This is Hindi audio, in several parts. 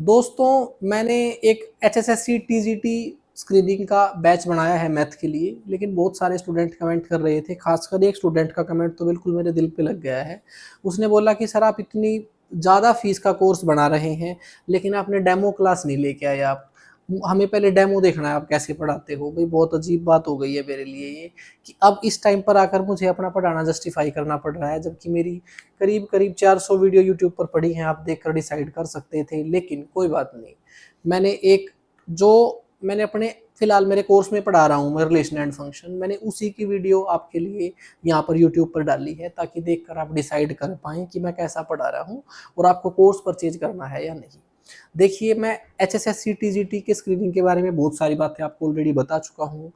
दोस्तों मैंने एक एचएसएससी टीजीटी स्क्रीनिंग का बैच बनाया है मैथ के लिए, लेकिन बहुत सारे स्टूडेंट कमेंट कर रहे थे। खासकर एक स्टूडेंट का कमेंट तो बिल्कुल मेरे दिल पे लग गया है। उसने बोला कि सर आप इतनी ज़्यादा फीस का कोर्स बना रहे हैं, लेकिन आपने डेमो क्लास नहीं लेके आए। आप हमें पहले डेमो देखना है आप कैसे पढ़ाते हो। भाई बहुत अजीब बात हो गई है मेरे लिए ये, कि अब इस टाइम पर आकर मुझे अपना पढ़ाना जस्टिफाई करना पड़ रहा है, जबकि मेरी करीब करीब 400 वीडियो यूट्यूब पर पड़ी हैं। आप देखकर डिसाइड कर सकते थे, लेकिन कोई बात नहीं। मैंने एक जो मैंने अपने फिलहाल मेरे कोर्स में पढ़ा रहा हूँ मैं, रिलेशन एंड फंक्शन, मैंने उसी की वीडियो आपके लिए यहाँ पर यूट्यूब पर डाली है, ताकि देखकर आप डिसाइड कर पाएँ कि मैं कैसा पढ़ा रहा हूँ और आपको कोर्स परचेज करना है या नहीं। देखिए, मैं एचएसएससी टीजीटी के स्क्रीनिंग के बारे में बहुत सारी बातें आपको ऑलरेडी बता चुका हूँ।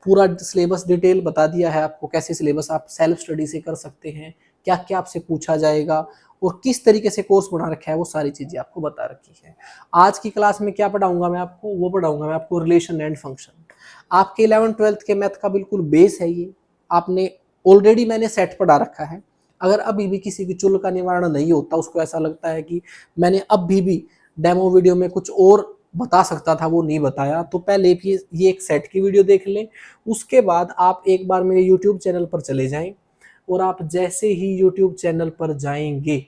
पूरा सिलेबस डिटेल बता दिया है आपको, कैसे सिलेबस आप सेल्फ स्टडी से कर सकते हैं, क्या क्या आपसे पूछा जाएगा और किस तरीके से कोर्स बना रखा है, वो सारी चीज़ें आपको बता रखी है। आज की क्लास में क्या पढ़ाऊंगा मैं आपको, वो पढ़ाऊंगा मैं आपको रिलेशन एंड फंक्शन। आपके 11th-12th के मैथ का बिल्कुल बेस है ये। आपने ऑलरेडी मैंने सेट पढ़ा रखा है। अगर अभी भी किसी की चुल का निवारण नहीं होता, उसको ऐसा लगता है कि मैंने अभी भी डेमो वीडियो में कुछ और बता सकता था वो नहीं बताया, तो पहले भी ये एक सेट की वीडियो देख लें। उसके बाद आप एक बार मेरे यूट्यूब चैनल पर चले जाएं, और आप जैसे ही यूट्यूब चैनल पर जाएंगे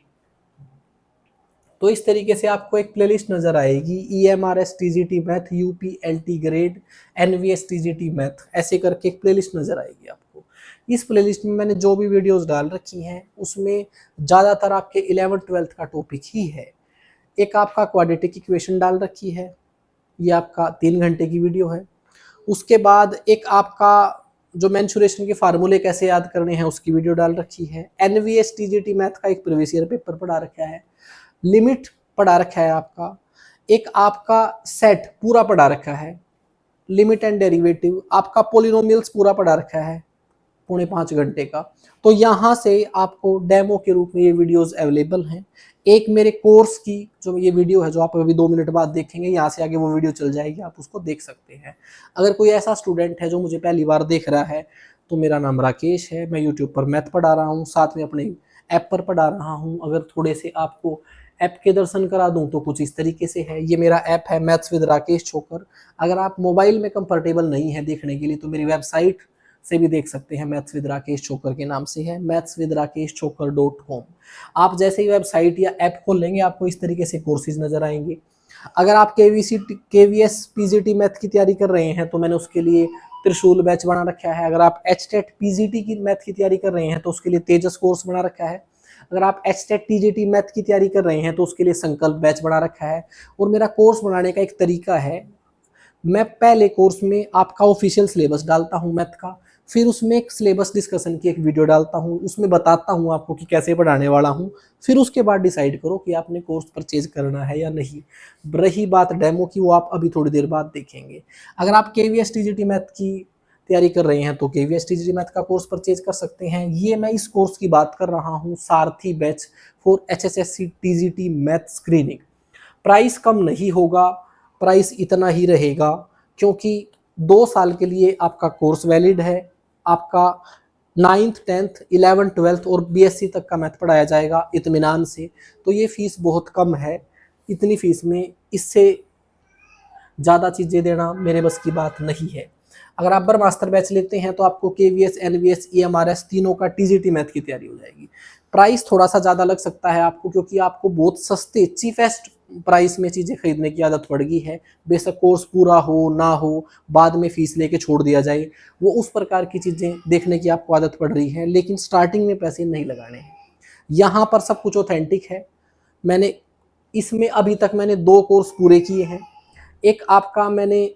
तो इस तरीके से आपको एक प्लेलिस्ट नजर आएगी, EMRS TGT math, UPLT grade, NVS TGT math, ऐसे करके एक प्लेलिस्ट नजर आएगी आपको। इस प्लेलिस्ट में मैंने जो भी वीडियोस डाल रखी हैं उसमें ज़्यादातर आपके 11th-12th का टॉपिक ही है। एक आपका क्वाड्रेटिक इक्वेशन डाल रखी है, ये आपका 3 घंटे की वीडियो है। उसके बाद एक आपका जो मेंसुरेशन के फार्मूले कैसे याद करने हैं उसकी वीडियो डाल रखी है। NVS TGT मैथ का एक प्रीवियस ईयर पेपर पढ़ा रखा है। लिमिट पढ़ा रखा है आपका। एक आपका सेट पूरा पढ़ा रखा है। लिमिट एंड डेरिवेटिव, आपका पोलिनोमियल्स पूरा पढ़ा रखा है 4.5 घंटे का। तो यहाँ से आपको डेमो के रूप में ये वीडियोस अवेलेबल हैं। एक मेरे कोर्स की जो ये वीडियो है, जो आप अभी 2 मिनट बाद देखेंगे, यहाँ से आगे वो वीडियो चल जाएगी, आप उसको देख सकते हैं। अगर कोई ऐसा स्टूडेंट है जो मुझे पहली बार देख रहा है, तो मेरा नाम राकेश है, मैं यूट्यूब पर मैथ पढ़ा रहा हूँ, साथ में अपने ऐप पर पढ़ा रहा हूँ। अगर थोड़े से आपको ऐप के दर्शन करा दूं तो कुछ इस तरीके से है। ये मेरा ऐप है मैथ्स विद राकेश छोकर। अगर आप मोबाइल में कंफर्टेबल नहीं है देखने के लिए, तो मेरी वेबसाइट से भी देख सकते हैं, मैथ्स विद राकेश छोकर के नाम से है, mathswithrakeshchoker.com। आप जैसे ही वेबसाइट या ऐप खोलेंगे आपको इस तरीके से कोर्सेज नजर आएंगे। अगर आप KVS PGT मैथ की तैयारी कर रहे हैं तो मैंने उसके लिए त्रिशूल बैच बना रखा है। अगर आप HTET PGT की मैथ की तैयारी कर रहे हैं तो उसके लिए तेजस कोर्स बना रखा है। अगर आप HTET TGT मैथ की तैयारी कर रहे हैं तो उसके लिए संकल्प बैच बना रखा है। और मेरा कोर्स बनाने का एक तरीका है, मैं पहले कोर्स में आपका ऑफिशियल सिलेबस डालता हूँ मैथ का, फिर उसमें एक सिलेबस डिस्कशन की एक वीडियो डालता हूँ, उसमें बताता हूँ आपको कि कैसे पढ़ाने वाला हूँ। फिर उसके बाद डिसाइड करो कि आपने कोर्स परचेज करना है या नहीं। रही बात डेमो की, वो आप अभी थोड़ी देर बाद देखेंगे। अगर आप KVS TGT मैथ की तैयारी कर रहे हैं तो KVS TGT मैथ का कोर्स परचेज कर सकते हैं। ये मैं इस कोर्स की बात कर रहा हूँ, Sarathi batch for HSSC TGT math screening. Price कम नहीं होगा, प्राइस इतना ही रहेगा, क्योंकि 2 साल के लिए आपका कोर्स वैलिड है। आपका 9th 10th 11th 12th और BSc तक का मैथ पढ़ाया जाएगा इत्मीनान से। तो ये फीस बहुत कम है। इतनी फीस में इससे ज़्यादा चीज़ें देना मेरे बस की बात नहीं है। अगर आप ब्रह्मास्त्र बैच लेते हैं तो आपको KVS NVS EMRS तीनों का TGT मैथ की तैयारी हो जाएगी। प्राइस थोड़ा सा ज़्यादा लग सकता है आपको, क्योंकि आपको बहुत सस्ते चीपेस्ट प्राइस में चीज़ें खरीदने की आदत पड़ गई है। बेशक कोर्स पूरा हो ना हो, बाद में फीस लेके छोड़ दिया जाए, वो उस प्रकार की चीज़ें देखने की आपको आदत पड़ रही है। लेकिन स्टार्टिंग में पैसे नहीं लगाने हैं। यहाँ पर सब कुछ ऑथेंटिक है। मैंने इसमें अभी तक मैंने 2 कोर्स पूरे किए हैं। एक आपका मैंने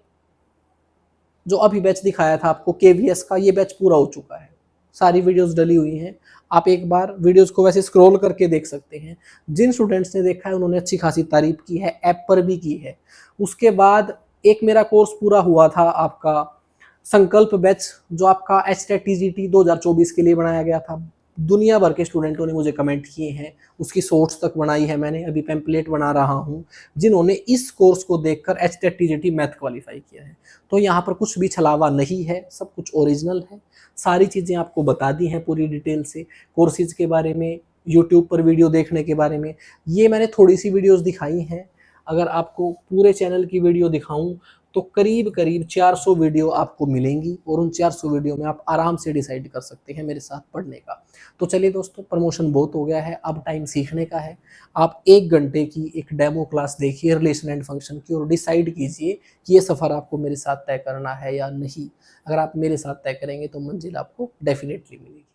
जो अभी बैच दिखाया था आपको KVS का, ये बैच पूरा हो चुका है। सारी वीडियोस डली हुई हैं, आप एक बार वीडियोस को वैसे स्क्रॉल करके देख सकते हैं। जिन स्टूडेंट्स ने देखा है उन्होंने अच्छी खासी तारीफ की है, ऐप पर भी की है। उसके बाद एक मेरा कोर्स पूरा हुआ था आपका संकल्प बैच, जो आपका HTET TGT 2024 के लिए बनाया गया था। दुनिया भर के स्टूडेंटों ने मुझे कमेंट किए हैं, उसकी शॉर्ट्स तक बनाई है मैंने, अभी पैम्पलेट बना रहा हूँ, जिन्होंने इस कोर्स को देखकर HTET TGT मैथ क्वालिफाई किया है। तो यहाँ पर कुछ भी छलावा नहीं है, सब कुछ ओरिजिनल है। सारी चीज़ें आपको बता दी हैं पूरी डिटेल से, कोर्सेज के बारे में, यूट्यूब पर वीडियो देखने के बारे में। ये मैंने थोड़ी सी वीडियोस दिखाई हैं। अगर आपको पूरे चैनल की वीडियो दिखाऊं तो करीब करीब 400 वीडियो आपको मिलेंगी और उन 400 वीडियो में आप आराम से डिसाइड कर सकते हैं मेरे साथ पढ़ने का। तो चलिए दोस्तों, प्रमोशन बहुत हो गया है, अब टाइम सीखने का है। आप 1 घंटे की एक डेमो क्लास देखिए रिलेशन एंड फंक्शन की और डिसाइड कीजिए कि ये सफ़र आपको मेरे साथ तय करना है या नहीं। अगर आप मेरे साथ तय करेंगे तो मंजिल आपको डेफिनेटली मिलेगी।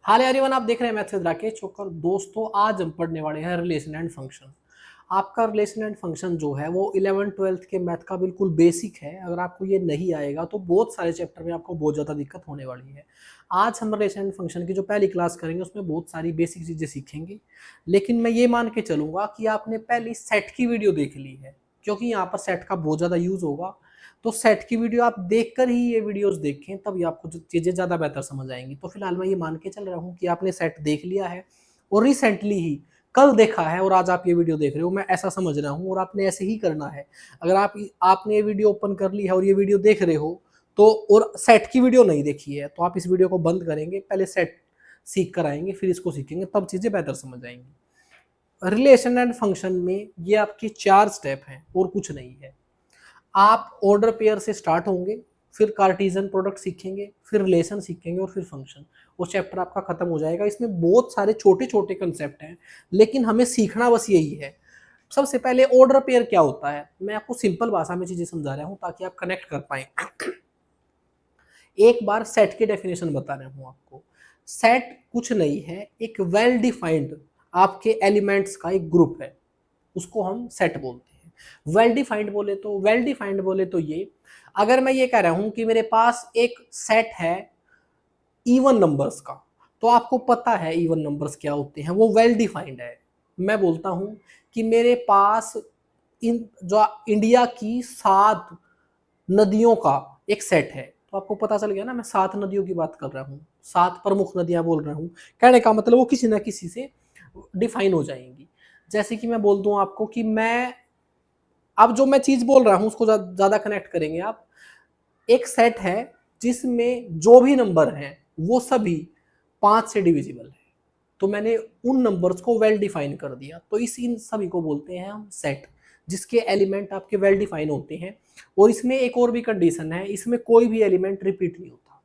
हाल एवरीवन, आप देख रहे हैं मैथ्स विद राकेश छोकर। दोस्तों, आज हम पढ़ने वाले हैं रिलेशन एंड फंक्शन। आपका रिलेशन एंड फंक्शन जो है वो 11th-12th के मैथ का बिल्कुल बेसिक है। अगर आपको ये नहीं आएगा तो बहुत सारे चैप्टर में आपको बहुत ज़्यादा दिक्कत होने वाली है। आज हम रिलेशन एंड फंक्शन की जो पहली क्लास करेंगे उसमें बहुत सारी बेसिक चीज़ें सीखेंगे, लेकिन मैं ये मान के चलूँगा कि आपने पहली सेट की वीडियो देख ली है, क्योंकि यहाँ पर सेट का बहुत ज़्यादा यूज़ होगा। तो सेट की वीडियो आप देखकर ही ये वीडियोस देखें, तभी आपको जो चीज़ें ज़्यादा बेहतर समझ आएंगी। तो फिलहाल मैं ये मान के चल रहा हूँ कि आपने सेट देख लिया है और रिसेंटली ही कल देखा है और आज आप ये वीडियो देख रहे हो, मैं ऐसा समझ रहा हूँ, और आपने ऐसे ही करना है। अगर आपने ये वीडियो ओपन कर ली है और ये वीडियो देख रहे हो तो, और सेट की वीडियो नहीं देखी है, तो आप इस वीडियो को बंद करेंगे, पहले सेट सीख कर आएंगे, फिर इसको सीखेंगे, तब चीज़ें बेहतर समझ आएंगी। रिलेशन एंड फंक्शन में ये आपके 4 स्टेप हैं और कुछ नहीं है। आप ऑर्डर पेयर से स्टार्ट होंगे, फिर कार्टेशियन प्रोडक्ट सीखेंगे, फिर रिलेशन सीखेंगे और फिर फंक्शन। वो चैप्टर आपका खत्म हो जाएगा। इसमें बहुत सारे छोटे छोटे कंसेप्ट हैं, लेकिन हमें सीखना बस यही है। सबसे पहले ऑर्डर पेयर क्या होता है, मैं आपको सिंपल भाषा में चीजें समझा रहा हूँ ताकि आप कनेक्ट कर पाए। एक बार सेट की डेफिनेशन बता रहा हूँ आपको। सेट कुछ नहीं है, एक वेल डिफाइंड आपके एलिमेंट्स का एक ग्रुप है, उसको हम सेट बोलते हैं। वेल डिफाइंड बोले तो ये, अगर मैं ये कह रहा हूं कि मेरे पास एक सेट है इवन नंबर्स का, तो आपको पता है इवन नंबर्स क्या होते हैं, वो वेल डिफाइंड है। मैं बोलता हूं कि मेरे पास इन जो इंडिया की 7 नदियों का एक सेट है, तो आपको पता चल गया ना, मैं 7 नदियों की बात कर रहा हूँ, 7 प्रमुख नदियां बोल रहा हूँ। कहने का मतलब वो किसी ना किसी से डिफाइन हो जाएंगी। जैसे कि मैं बोल दूं आपको कि मैं, अब जो मैं चीज बोल रहा हूं उसको ज्यादा कनेक्ट करेंगे आप। एक सेट है जिसमें जो भी नंबर हैं वो सभी 5 से डिविजिबल है, तो मैंने उन नंबर्स को वेल डिफाइन कर दिया, तो इन सभी को बोलते हैं हम सेट, जिसके एलिमेंट आपके वेल डिफाइन होते हैं। और इसमें एक और भी कंडीशन है, इसमें कोई भी एलिमेंट रिपीट नहीं होता।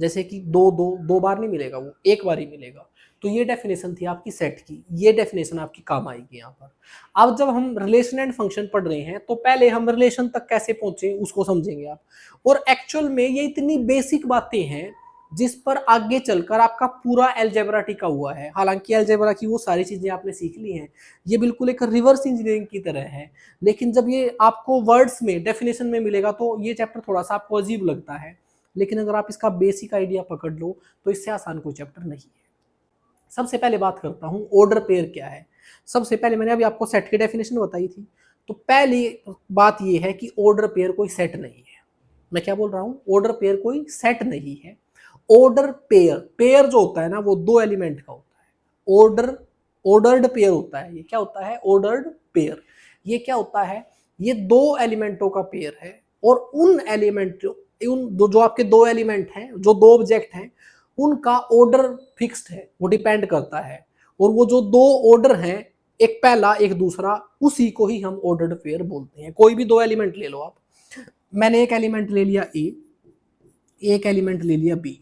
जैसे कि दो बार नहीं मिलेगा, वो एक बार ही मिलेगा। तो ये डेफिनेशन थी आपकी सेट की, ये डेफिनेशन आपकी काम आएगी यहाँ पर। अब जब हम रिलेशन एंड फंक्शन पढ़ रहे हैं तो पहले हम रिलेशन तक कैसे पहुंचे उसको समझेंगे आप। और एक्चुअल में ये इतनी बेसिक बातें हैं जिस पर आगे चलकर आपका पूरा अलजेब्रा टिका हुआ है। हालांकि अलजेब्रा की वो सारी चीजें आपने सीख ली हैं, ये बिल्कुल एक रिवर्स इंजीनियरिंग की तरह है, लेकिन जब ये आपको वर्ड्स में डेफिनेशन में मिलेगा तो ये चैप्टर थोड़ा सा आपको अजीब लगता है। लेकिन अगर आप इसका बेसिक आइडिया पकड़ लो तो इससे आसान कोई चैप्टर नहीं है। सबसे पहले बात करता हूं ऑर्डर पेयर क्या है। सबसे पहले मैंने अभी आपको सेट की डेफिनेशन बताई थी, तो पहली बात यह है कि ऑर्डर पेयर कोई सेट नहीं है। मैं क्या बोल रहा हूं, ऑर्डर पेयर कोई सेट नहीं है। ऑर्डर पेयर, पेयर जो होता है ना वो 2 एलिमेंट का होता है। ऑर्डर्ड पेयर होता है। ये क्या होता है, ऑर्डर्ड पेयर। ये क्या होता है, ये 2 एलिमेंटों का पेयर है, और उन एलिमेंट, उन जो आपके 2 एलिमेंट हैं, जो 2 ऑब्जेक्ट हैं, उनका ऑर्डर फिक्स्ड है, वो डिपेंड करता है। और वो जो 2 ऑर्डर हैं, एक पहला एक दूसरा, उसी को ही हम ऑर्डर्ड पेयर बोलते हैं। कोई भी 2 एलिमेंट ले लो आप, मैंने एक एलिमेंट ले लिया ए, एक एलिमेंट ले लिया बी।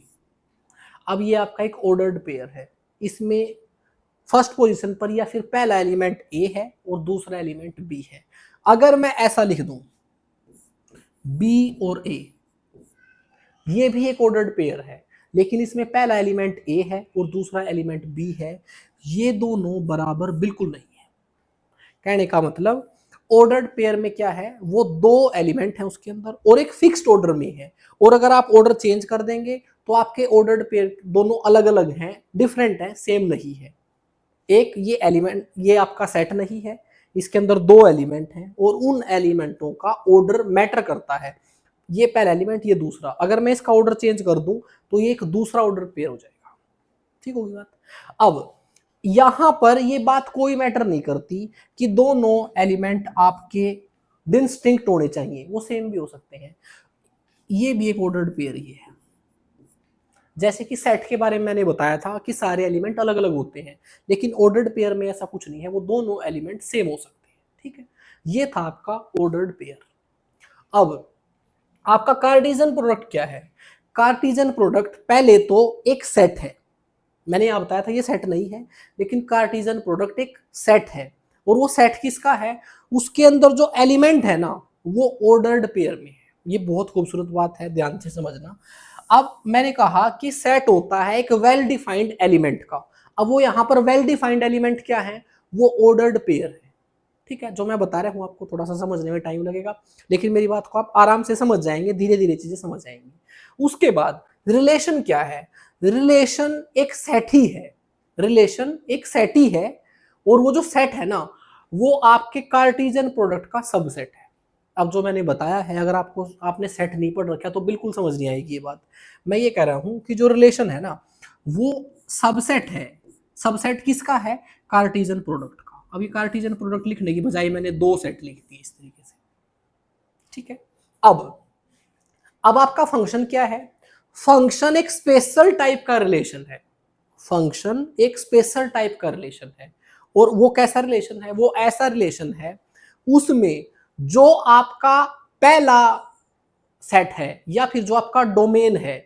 अब ये आपका एक ऑर्डर्ड पेयर है। इसमें फर्स्ट पोजीशन पर या फिर पहला एलिमेंट ए है और दूसरा एलिमेंट बी है। अगर मैं ऐसा लिख दूं बी और ए, ये भी एक ऑर्डर्ड पेयर है, लेकिन इसमें पहला एलिमेंट ए है और दूसरा एलिमेंट बी है। ये दोनों बराबर बिल्कुल नहीं है। कहने का मतलब ऑर्डर्ड पेयर में क्या है, वो 2 एलिमेंट हैं उसके अंदर और एक फिक्स्ड ऑर्डर में है। और अगर आप ऑर्डर चेंज कर देंगे तो आपके ऑर्डर्ड पेयर दोनों अलग अलग हैं, डिफरेंट हैं, सेम नहीं है। एक ये एलिमेंट, ये आपका सेट नहीं है, इसके अंदर 2 एलिमेंट हैं और उन एलिमेंटों का ऑर्डर मैटर करता है। ये पहला एलिमेंट, ये दूसरा, अगर मैं इसका ऑर्डर चेंज कर दूं तो ये एक दूसरा ऑर्डर पेयर हो जाएगा। ठीक होगी बात। अब यहां पर ये बात कोई मैटर नहीं करती कि दोनों एलिमेंट आपके डिस्टिंक्ट होने चाहिए, वो सेम भी हो सकते हैं। ये भी एक ऑर्डर्ड पेयर ही है। जैसे कि सेट के बारे में मैंने बताया था कि सारे एलिमेंट अलग अलग होते हैं, लेकिन ऑर्डर्ड पेयर में ऐसा कुछ नहीं है, वो दोनों एलिमेंट सेम हो सकते हैं। ठीक है, ये था आपका ऑर्डर्ड पेयर। अब आपका कार्टेशियन प्रोडक्ट क्या है? कार्टेशियन प्रोडक्ट पहले तो एक सेट है, मैंने यहाँ बताया था ये सेट नहीं है, लेकिन कार्टेशियन प्रोडक्ट एक सेट है। और वो सेट किसका है? उसके अंदर जो एलिमेंट है ना वो ऑर्डर्ड पेयर में है। ये बहुत खूबसूरत बात है, ध्यान से समझना। अब मैंने कहा कि सेट होता है एक वेल डिफाइंड एलिमेंट का। अब वो यहाँ पर वेल डिफाइंड एलिमेंट क्या है? वो ऑर्डर्ड पेयर है। ठीक है, जो मैं बता रहा हूँ आपको थोड़ा सा समझने में टाइम लगेगा, लेकिन मेरी बात को आप आराम से समझ जाएंगे, धीरे धीरे चीजें समझ जाएंगी। उसके बाद रिलेशन क्या है? रिलेशन एक सेट ही है, रिलेशन एक सेट ही है। और वो जो सेट है ना वो आपके कार्टेशियन प्रोडक्ट का सबसेट है। अब जो मैंने बताया है, अगर आपको आपने सेट नहीं पढ़ रखा तो बिल्कुल समझ नहीं आएगी ये बात। मैं ये कह रहा हूं कि जो रिलेशन है ना वो सबसेट है। सबसेट किसका है? कार्टेशियन प्रोडक्ट का। अभी कार्टेशियन प्रोडक्ट लिखने की बजाय मैंने दो सेट लिख दिए इस तरीके से। ठीक है, अब आपका फंक्शन क्या है? फंक्शन एक स्पेशल टाइप का रिलेशन है। फंक्शन एक स्पेशल टाइप का रिलेशन है। और वो कैसा रिलेशन है? वो ऐसा रिलेशन है उसमें जो आपका पहला सेट है या फिर जो आपका डोमेन है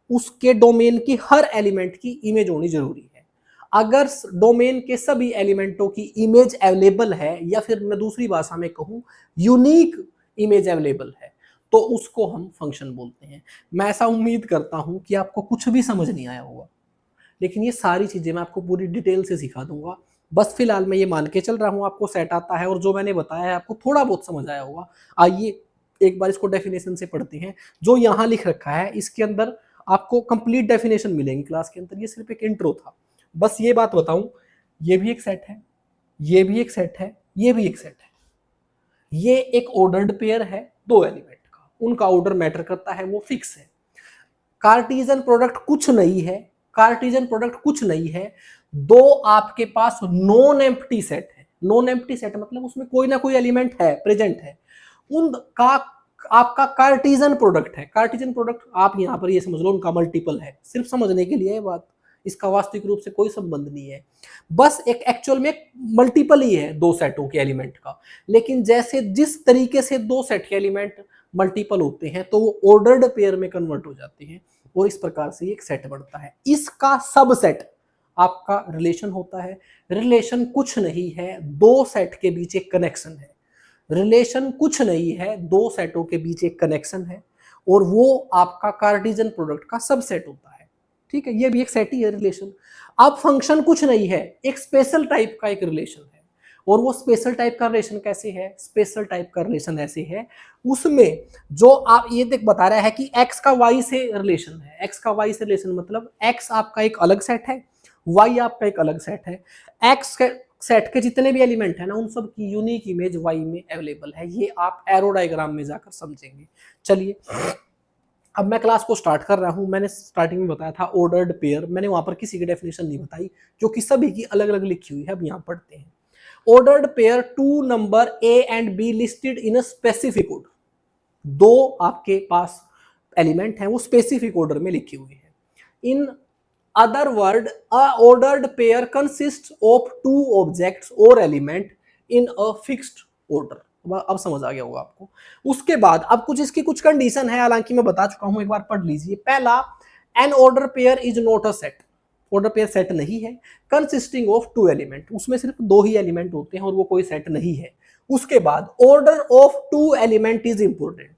उसके डोमेन की हर एलिमेंट की इमेज होनी जरूरी है। अगर डोमेन के सभी एलिमेंटों की इमेज अवेलेबल है या फिर मैं दूसरी भाषा में कहूं यूनिक इमेज अवेलेबल है तो उसको हम फंक्शन बोलते हैं। मैं ऐसा उम्मीद करता हूं कि आपको कुछ भी समझ नहीं आया होगा, लेकिन ये सारी चीजें मैं आपको पूरी डिटेल से सिखा दूंगा। बस फिलहाल मैं ये मान के चल रहा हूँ आपको सेट आता है और जो मैंने बताया है आपको थोड़ा बहुत समझ आया होगा। आइए एक बार इसको डेफिनेशन से पढ़ते हैं। जो यहाँ लिख रखा है इसके अंदर आपको कंप्लीट डेफिनेशन मिलेंगी क्लास के अंदर, ये सिर्फ एक इंट्रो था। बस ये बात बताऊं, ये भी एक सेट है, ये भी एक सेट है, ये भी एक सेट है। ये एक ऑर्डर्ड पेयर है दो एलिमेंट का, उनका ऑर्डर मैटर करता है, वो फिक्स है। कार्टेशियन प्रोडक्ट कुछ नहीं है, कार्टेशियन प्रोडक्ट कुछ नहीं है। दो आपके पास नॉन एम्प्टी सेट है। नॉन एम्प्टी सेट मतलब उसमें कोई ना कोई एलिमेंट है, प्रेजेंट है, उनका आपका कार्टेशियन प्रोडक्ट है। कार्टेशियन प्रोडक्ट आप यहां पर ये समझ लो उनका मल्टीपल है, सिर्फ समझने के लिए ये बात, इसका वास्तविक रूप से कोई संबंध नहीं है। बस एक एक्चुअल में मल्टीपल ही है दो सेटों के एलिमेंट का। लेकिन जैसे जिस तरीके से दो सेट के एलिमेंट मल्टीपल होते हैं तो वो ऑर्डर्ड पेयर में कन्वर्ट हो जाते हैं और इस प्रकार से एक सेट बनता है। इसका सबसेट आपका रिलेशन होता है। रिलेशन कुछ नहीं है, दो सेट के बीच एक कनेक्शन है। रिलेशन कुछ नहीं है, दो सेटों के बीच एक कनेक्शन है और वो आपका कार्टेशियन प्रोडक्ट का सबसेट होता है। ठीक है, ये भी एक सेट ही है रिलेशन। अब फंक्शन कुछ नहीं है, एक स्पेशल टाइप का एक रिलेशन है। और वो स्पेशल टाइप का रिलेशन कैसे है? स्पेशल टाइप का रिलेशन ऐसे है उसमें जो आप ये देख बता रहा है कि x का y से रिलेशन है। x का y से रिलेशन मतलब x आपका एक अलग सेट है, y आपका एक अलग सेट है। x सेट के जितने भी एलिमेंट है ना उन सब की यूनिक इमेज y में अवेलेबल है। ये आप एरो डायग्राम में जाकर समझेंगे। चलिए अब मैं क्लास को स्टार्ट कर रहा हूं। मैंने स्टार्टिंग में बताया था ऑर्डर्ड पेयर, मैंने वहां पर किसी की डेफिनेशन नहीं बताई क्योंकि सभी की अलग अलग लिखी हुई है। अब यहां पढ़ते हैं। Ordered pair two number a and b listed in a specific order. दो आपके पास एलिमेंट हैं वो स्पेसिफिक ऑर्डर में लिखी हुई है। In other word a ordered pair consist of two objects और element in a fixed order. अब समझ आ गया होगा आपको। उसके बाद अब कुछ इसकी कुछ कंडीशन है, हालांकि मैं बता चुका हूं, एक बार पढ़ लीजिए। पहला, an order pair is not a set. Order pair set नहीं है। कंसिस्टिंग ऑफ टू एलिमेंट, उसमें सिर्फ दो ही एलिमेंट होते हैं और वो कोई सेट नहीं है। उसके बाद order of two element is important.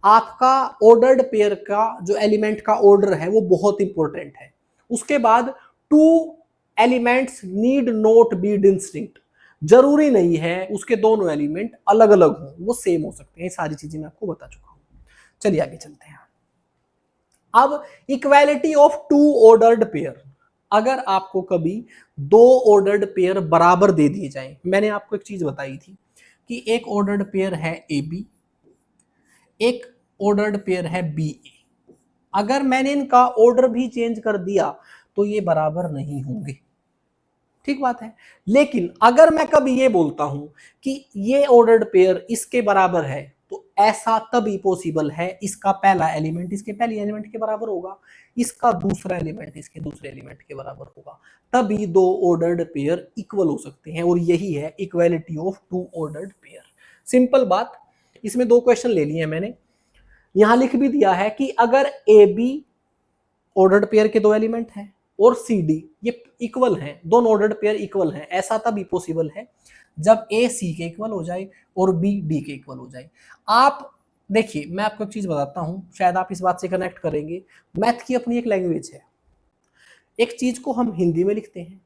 आपका ऑर्डर्ड पेयर का जो एलिमेंट का ऑर्डर है वो बहुत इंपॉर्टेंट है। उसके बाद two elements need not be distinct. जरूरी नहीं है उसके दोनों एलिमेंट अलग अलग हों, वो सेम हो सकते हैं। सारी चीजें मैं आपको बता चुका हूं। चलिए आगे चलते हैं। अब equality of two ordered pair. अगर आपको कभी दो ऑर्डर्ड पेयर बराबर दे दिए जाएं, मैंने आपको एक चीज बताई थी कि एक ऑर्डर्ड पेयर है ए बी, एक ऑर्डर्ड पेयर है बी ए। अगर मैंने इनका ऑर्डर भी चेंज कर दिया तो ये बराबर नहीं होंगे। ठीक बात है। लेकिन अगर मैं कभी ये बोलता हूं कि ये ऑर्डर्ड पेयर इसके बराबर है तो ऐसा तभी पॉसिबल है, इसका पहला एलिमेंट इसके पहले एलिमेंट के बराबर होगा, इसका दूसरा एलिमेंट इसके दूसरे एलिमेंट के बराबर होगा, तभी दो ऑर्डर्ड पेयर इक्वल हो सकते हैं। और यही है equality of two ordered pair. Simple बात। इसमें 2 क्वेश्चन ले लिए हैं मैंने, यहां लिख भी दिया है कि अगर ए बी ऑर्डर्ड पेयर के 2 एलिमेंट हैं और सी डी ये इक्वल हैं, दोनों ऑर्डर्ड पेयर इक्वल हैं, ऐसा तभी पॉसिबल है जब ए सी के इक्वल हो जाए और बी डी के इक्वल हो जाए। आप देखिए, मैं आपको एक चीज बताता हूं, शायद आप इस बात से कनेक्ट करेंगे। मैथ की अपनी एक लैंग्वेज है, एक चीज को हम हिंदी में लिखते हैं,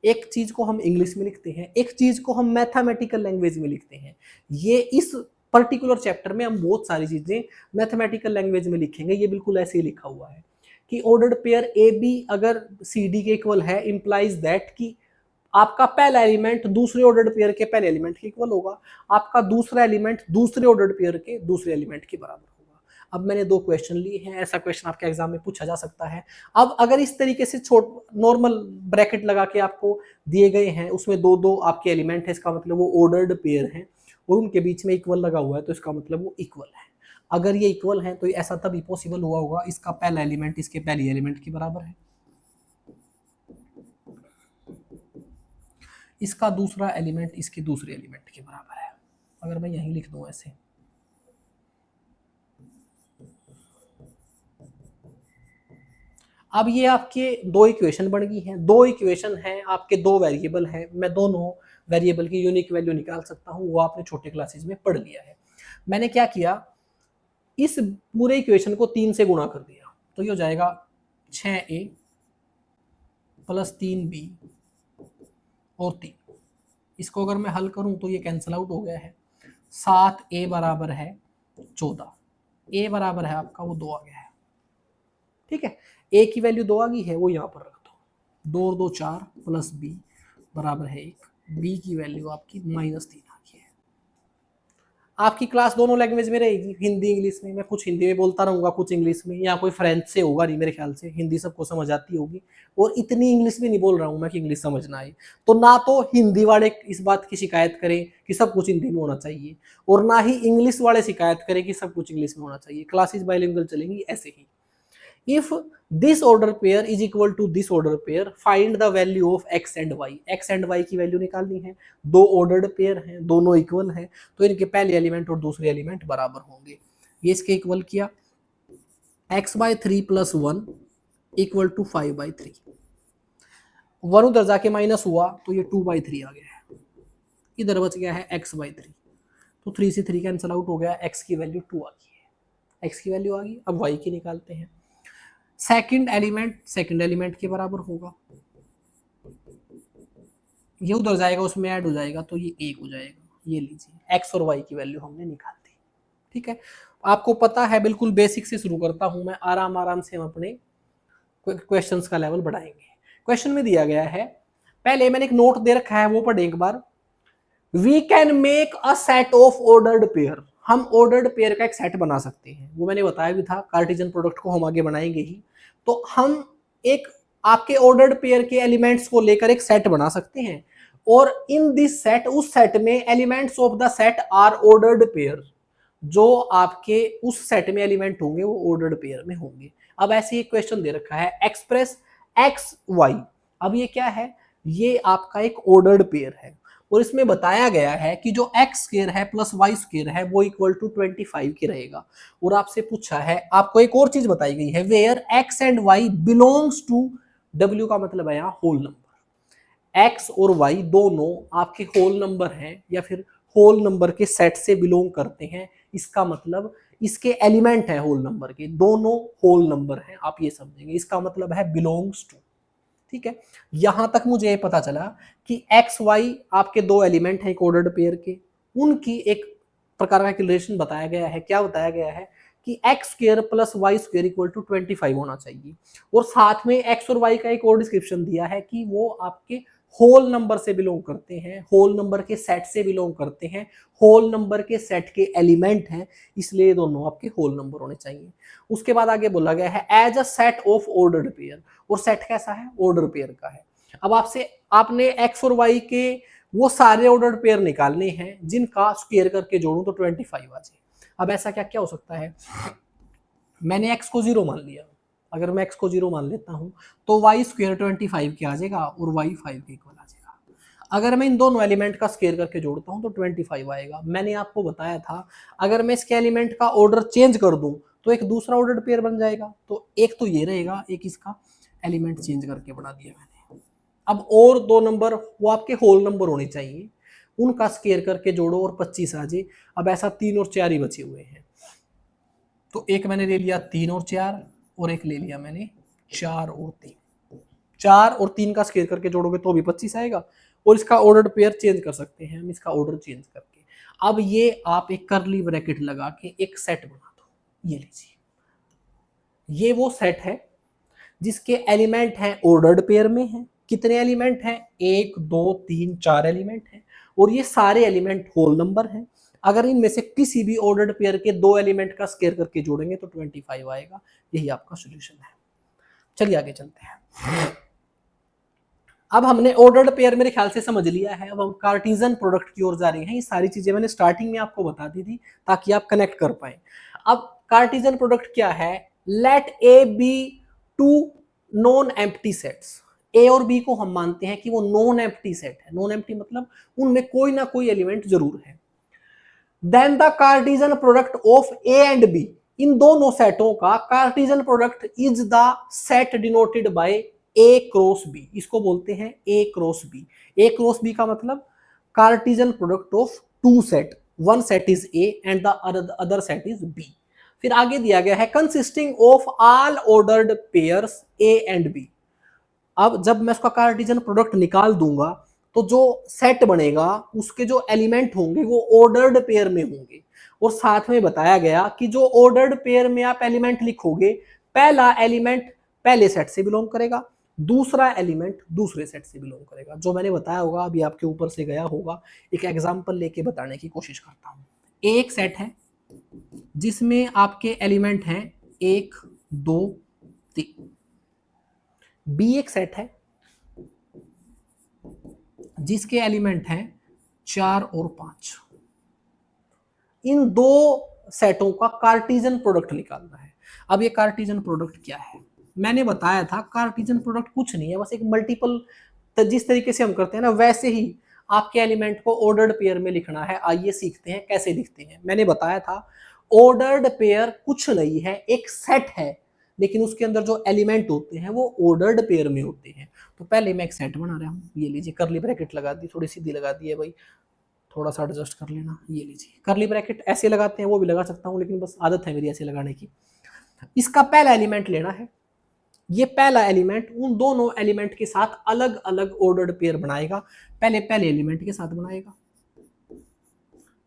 एक चीज को हम इंग्लिश में लिखते हैं, एक चीज को हम मैथमेटिकल लैंग्वेज में लिखते हैं। ये इस पर्टिकुलर चैप्टर में हम बहुत सारी चीजें मैथमेटिकल लैंग्वेज में लिखेंगे। ये बिल्कुल ऐसे ही लिखा हुआ है कि ऑर्डर्ड पेयर ए बी अगर सी डी के इक्वल है, इंप्लाइज दैट कि आपका पहला एलिमेंट दूसरे ऑर्डर्ड पेयर के पहले एलिमेंट के इक्वल होगा, आपका दूसरा एलिमेंट दूसरे ऑर्डर्ड पेयर के दूसरे एलिमेंट के बराबर होगा। अब मैंने 2 क्वेश्चन लिए हैं, ऐसा क्वेश्चन आपके एग्जाम में पूछा जा सकता है। अब अगर इस तरीके से नॉर्मल ब्रैकेट लगा के आपको दिए गए हैं, उसमें 2 आपके एलिमेंट है, इसका मतलब वो ऑर्डर्ड पेयर हैं और उनके बीच में इक्वल लगा हुआ है, तो इसका मतलब वो इक्वल है। अगर ये इक्वल है तो ऐसा तभी पॉसिबल हुआ होगा इसका पहला एलिमेंट इसके पहले एलिमेंट के बराबर है, इसका दूसरा एलिमेंट इसके दूसरे एलिमेंट के बराबर है। अगर मैं यहीं लिख दूं ऐसे, अब ये आपके 2 इक्वेशन बन गई हैं। 2 इक्वेशन हैं आपके, 2 वेरिएबल हैं, मैं दोनों वेरिएबल की यूनिक वैल्यू निकाल सकता हूं, वो आपने छोटे क्लासेस में पढ़ लिया है। मैंने क्या किया, इस पूरे इक्वेशन को 3 से गुणा कर दिया, तो ये हो जाएगा 6a प्लस 3b और 3। इसको अगर मैं हल करूं तो ये कैंसिल आउट हो गया है। 7a बराबर है 14, a बराबर है आपका वो 2 आ गया है। ठीक है, a की वैल्यू 2 आ गई है, वो यहाँ पर रख दो। 2 और 2 4 प्लस b बराबर है 1, b की वैल्यू आपकी -3 आ गई है। आपकी क्लास दोनों लैंग्वेज में रहेगी, हिंदी इंग्लिश में। मैं कुछ हिंदी में बोलता रहूंगा, कुछ इंग्लिश में, या कोई फ्रेंच से होगा नहीं मेरे ख्याल से, हिंदी सबको समझ आती होगी। और इतनी इंग्लिश भी नहीं बोल रहा हूँ मैं कि इंग्लिश समझ ना आए। तो ना तो हिंदी वाले इस बात की शिकायत करें कि सब कुछ हिंदी में होना चाहिए, और ना ही इंग्लिश वाले शिकायत करें कि सब कुछ इंग्लिश में होना चाहिए। क्लासेस बाइलिंगुअल चलेंगी ऐसे ही। If this order pair is equal to this order pair, find the value of x and y. x and y की वैल्यू निकालनी है। 2 ऑर्डर्ड पेयर हैं, दोनों इक्वल हैं, तो इनके पहले एलिमेंट और दूसरे एलिमेंट बराबर होंगे। ये इसके इक्वल किया, x/3 + 1 = 5/3। 1 उधर जाके माइनस हुआ तो ये 2/3 आ गया है, इधर बच गया है x/3, तो 3 से 3 कैंसिल आउट हो गया, x की वैल्यू 2 आ गई है। x की वैल्यू आ गई, अब y की निकालते हैं। सेकंड एलिमेंट के बराबर होगा, ये उधर जाएगा उसमें ऐड हो जाएगा, तो ये 1 हो जाएगा। ये लीजिए, x और y की वैल्यू हमने निकाल दी। ठीक है, आपको पता है, बिल्कुल बेसिक से शुरू करता हूं मैं, आराम से हम अपने क्वेश्चंस का लेवल बढ़ाएंगे। क्वेश्चन में दिया गया है, पहले मैंने एक नोट दे रखा है, वो पढ़े एक बार। We can make a set of ordered pair. हम ऑर्डर्ड पेयर का एक सेट बना सकते हैं, वो मैंने बताया भी था, कार्टेशियन प्रोडक्ट को हम आगे बनाएंगे ही। तो हम एक आपके ऑर्डर्ड पेयर के एलिमेंट्स को लेकर एक सेट बना सकते हैं, और इन दिस सेट, उस सेट में elements of the set are ordered pair. जो आपके उस सेट में एलिमेंट होंगे वो ऑर्डर्ड पेयर में होंगे। अब ऐसे ही क्वेश्चन दे रखा है, एक्सप्रेस एक्स वाई। अब ये क्या है, ये आपका एक ऑर्डर्ड पेयर है, और इसमें बताया गया है कि जो एक्स स्क्वायर है प्लस वाई स्क्वायर है वो इक्वल टू 25 के रहेगा। और आपसे पूछा है, आपको एक और चीज बताई गई है, where x and y belongs to, W का मतलब है यहाँ होल नंबर। एक्स और वाई दोनों आपके होल नंबर हैं, या फिर होल नंबर के सेट से बिलोंग करते हैं। इसका मतलब इसके एलिमेंट है होल नंबर के, दोनों होल नंबर हैं, आप ये समझेंगे। इसका मतलब है बिलोंग्स टू। ठीक है, यहां तक मुझे पता चला कि एक्स वाई आपके 2 एलिमेंट हैं एक ऑर्डर्ड पेयर के, उनकी एक प्रकार का रिलेशन बताया गया है। क्या बताया गया है कि x square plus y square equal to 25 होना चाहिए। और साथ में एक्स और वाई का एक और डिस्क्रिप्शन दिया है कि वो आपके होल नंबर से बिलोंग करते हैं, होल नंबर के सेट से बिलोंग करते हैं, होल नंबर के सेट के एलिमेंट हैं, इसलिए दोनों आपके होल नंबर होने चाहिए। उसके बाद आगे बोला गया है as a set of ordered pair, और सेट कैसा है, ऑर्डर पेयर का है। अब आपने एक्स और वाई के वो सारे ऑर्डर्ड पेयर निकालने हैं जिनका स्क्वायर करके जोड़ूं तो 25 आ जाए। अब ऐसा क्या क्या हो सकता है, मैंने एक्स को 0 मान लिया, अगर मैं एक्स को 0 मान लेता हूं तो वाई स्क्वायर 25 के आ जाएगा और वाई 5 के इक्वल आ जाएगा। अगर मैं इन दोनों एलिमेंट का स्क्वायर करके जोड़ता हूं तो 25 आएगा। मैंने आपको बताया था अगर मैं इसके एलिमेंट का ऑर्डर चेंज कर दूं तो एक दूसरा ऑर्डर्ड पेयर बन जाएगा। तो एक तो ये रहेगा, एक इसका एलिमेंट चेंज करके बना दिया मैंने। अब और दो नंबर वो आपके होल नंबर होने चाहिए, उनका स्क्वायर करके जोड़ो और 25 आ जाए। अब ऐसा 3 और 4 ही बचे हुए हैं, तो एक मैंने ले लिया 3 और 4, और एक ले लिया मैंने 4 और 3। 4 और 3 का स्क्वायर करके जोड़ोगे तो भी 25 आएगा, और इसका ऑर्डर पेयर चेंज कर सकते हैं हम, इसका ऑर्डर चेंज करके। अब ये आप एक करली ब्रैकेट लगा के एक सेट बना दो। ये लीजिए, ये वो सेट है जिसके एलिमेंट हैं ऑर्डर्ड पेयर में हैं। कितने एलिमेंट हैं? 1 2 3 4 एलिमेंट हैं, और ये सारे एलिमेंट होल नंबर हैं। अगर इनमें से किसी भी ऑर्डर्ड पेयर के दो एलिमेंट का स्क्वायर करके जोड़ेंगे तो 25 आएगा। यही आपका सॉल्यूशन है। चलिए आगे चलते हैं। अब हमने ऑर्डर्ड पेयर मेरे ख्याल से समझ लिया है। अब हम कार्टेशियन प्रोडक्ट की ओर जा रहे हैं। ये सारी चीजें मैंने स्टार्टिंग में आपको बता दी थी ताकि आप कनेक्ट कर पाए। अब कार्टेशियन प्रोडक्ट क्या है? Let A B two non empty sets. A और बी को हम मानते हैं कि वो नॉन एम्प्टी सेट है। नॉन एम्प्टी मतलब उनमें कोई ना कोई एलिमेंट जरूर है। Then the Cartesian product of A and B, इन दोनों सेटों का Cartesian product is the set denoted by A cross B. इसको बोलते हैं A cross B. A cross B का मतलब Cartesian product of to set, one set is A and the other set is B. फिर आगे दिया गया है consisting of all ordered pairs A and B. अब जब मैं उसका कार्टेशियन प्रोडक्ट निकाल दूंगा तो जो सेट बनेगा उसके जो एलिमेंट होंगे वो ऑर्डर्ड पेयर में होंगे। और साथ में बताया गया कि जो ऑर्डर्ड पेयर में आप एलिमेंट लिखोगे, पहला एलिमेंट पहले सेट से बिलोंग करेगा, दूसरा एलिमेंट दूसरे सेट से बिलोंग करेगा। जो मैंने बताया होगा अभी आपके ऊपर से गया होगा, एक एग्जांपल लेके बताने की कोशिश करता हूं। एक सेट है जिसमें आपके एलिमेंट हैं 1 2 3। बी एक सेट है जिसके एलिमेंट हैं 4 और 5। इन दो सेटों का कार्टेशियन प्रोडक्ट निकालना है। अब ये कार्टेशियन प्रोडक्ट क्या है? मैंने बताया था कार्टेशियन प्रोडक्ट कुछ नहीं है, बस एक मल्टीपल, जिस तरीके से हम करते हैं ना वैसे ही आपके एलिमेंट को ऑर्डर्ड पेयर में लिखना है। आइए सीखते हैं कैसे लिखते हैं। मैंने बताया था ऑर्डर्ड पेयर कुछ नहीं है, एक सेट है, लेकिन उसके अंदर जो एलिमेंट होते हैं वो ऑर्डर्ड पेयर में होते हैं। तो पहले मैं एक सेट बना रहा हूँ। ये लीजिए, करली ब्रैकेट लगा दी, थोड़ी सीधी लगा दी है भाई, थोड़ा सा एडजस्ट कर लेना। ये लीजिए, करली ब्रैकेट ऐसे लगाते हैं, वो भी लगा सकता हूँ, लेकिन बस आदत है मेरी ऐसे लगाने की। इसका पहला एलिमेंट लेना है। ये पहला एलिमेंट उन दोनों एलिमेंट के साथ अलग अलग ऑर्डर्ड पेयर बनाएगा। पहले पहले एलिमेंट के साथ बनाएगा,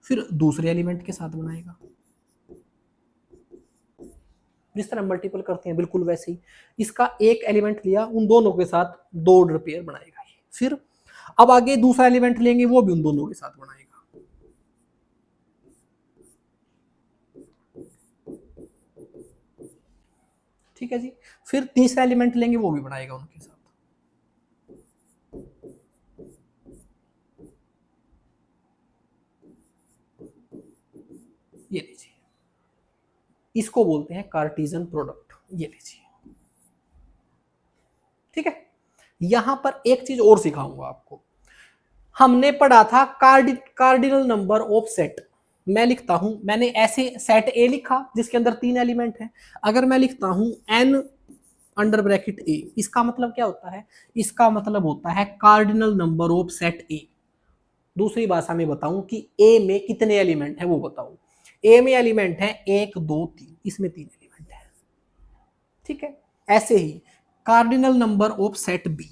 फिर दूसरे एलिमेंट के साथ बनाएगा। जिस तरह मल्टीपल करते हैं बिल्कुल वैसे ही इसका एक एलिमेंट लिया, उन दोनों के साथ दो ऑर्डर पेयर बनाएगा। फिर अब आगे दूसरा एलिमेंट लेंगे, वो भी उन दोनों के साथ बनाएगा। ठीक है जी। फिर तीसरा एलिमेंट लेंगे, वो भी बनाएगा उनके साथ। ये लीजिए, इसको बोलते हैं कार्टेशियन प्रोडक्ट। ये लीजिए, ठीक है। यहां पर एक चीज और सिखाऊंगा आपको। हमने पढ़ा था कार्डिनल नंबर ऑफ सेट। मैं लिखता हूं, मैंने ऐसे सेट ए लिखा जिसके अंदर 3 एलिमेंट हैं। अगर मैं लिखता हूं n अंडर ब्रैकेट ए, इसका मतलब क्या होता है? इसका मतलब होता है कार्डिनल नंबर ऑफ सेट ए। दूसरी भाषा में बताऊं कि ए में कितने एलिमेंट है वो बताओ। ए में एलिमेंट है 1 2 3, इसमें 3 एलिमेंट है। ठीक है। ऐसे ही cardinal number of set B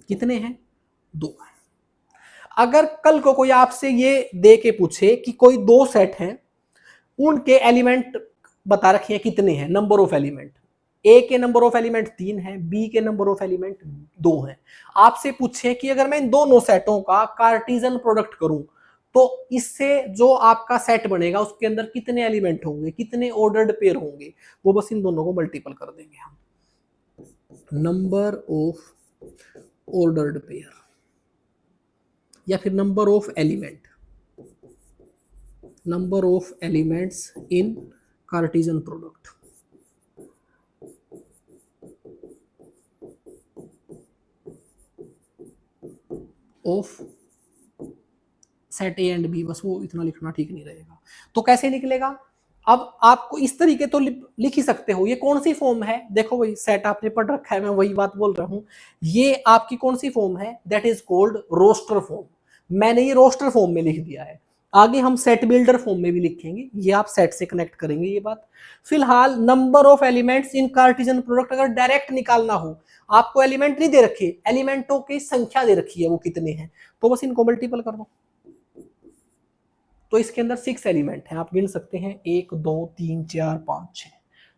कितने हैं? 2 हैं। अगर कल को कोई आपसे ये दे के पूछे कि कोई 2 सेट हैं, उनके एलिमेंट बता रखे हैं कितने हैं, नंबर ऑफ एलिमेंट, ए के नंबर ऑफ एलिमेंट 3 है, बी के नंबर ऑफ एलिमेंट 2 है। आपसे पूछे कि अगर मैं इन दोनों सेटों का कार्टेशियन प्रोडक्ट करूं तो इससे जो आपका सेट बनेगा उसके अंदर कितने एलिमेंट होंगे, कितने ऑर्डर्ड पेयर होंगे, वो बस इन दोनों को मल्टीपल कर देंगे हम। नंबर ऑफ ऑर्डर्ड पेयर या फिर number of element, number of elements in Cartesian product. Of set A and B, बस वो इतना लिखना ठीक नहीं रहेगा। तो कैसे निकलेगा, अब आपको इस तरीके तो लिख ही सकते हो। ये कौन सी फॉर्म है, देखो भाई सेट आपने पढ़ रखा है, मैं वही बात बोल रहा हूं। ये आपकी कौन सी फॉर्म है, that is called roster form. मैंने ये रोस्टर फॉर्म में लिख दिया है, आगे हम सेट बिल्डर फॉर्म में भी लिखेंगे, ये आप सेट से कनेक्ट करेंगे ये बात। फिलहाल number of elements in Cartesian product अगर डायरेक्ट निकालना हो, आपको एलिमेंट नहीं दे रखे, एलिमेंटों की संख्या दे रखी है वो कितने हैं, तो बस इनको मल्टीपल कर दो। तो इसके अंदर 6 एलिमेंट हैं, आप गिन सकते हैं 1 2 3 4 5 6।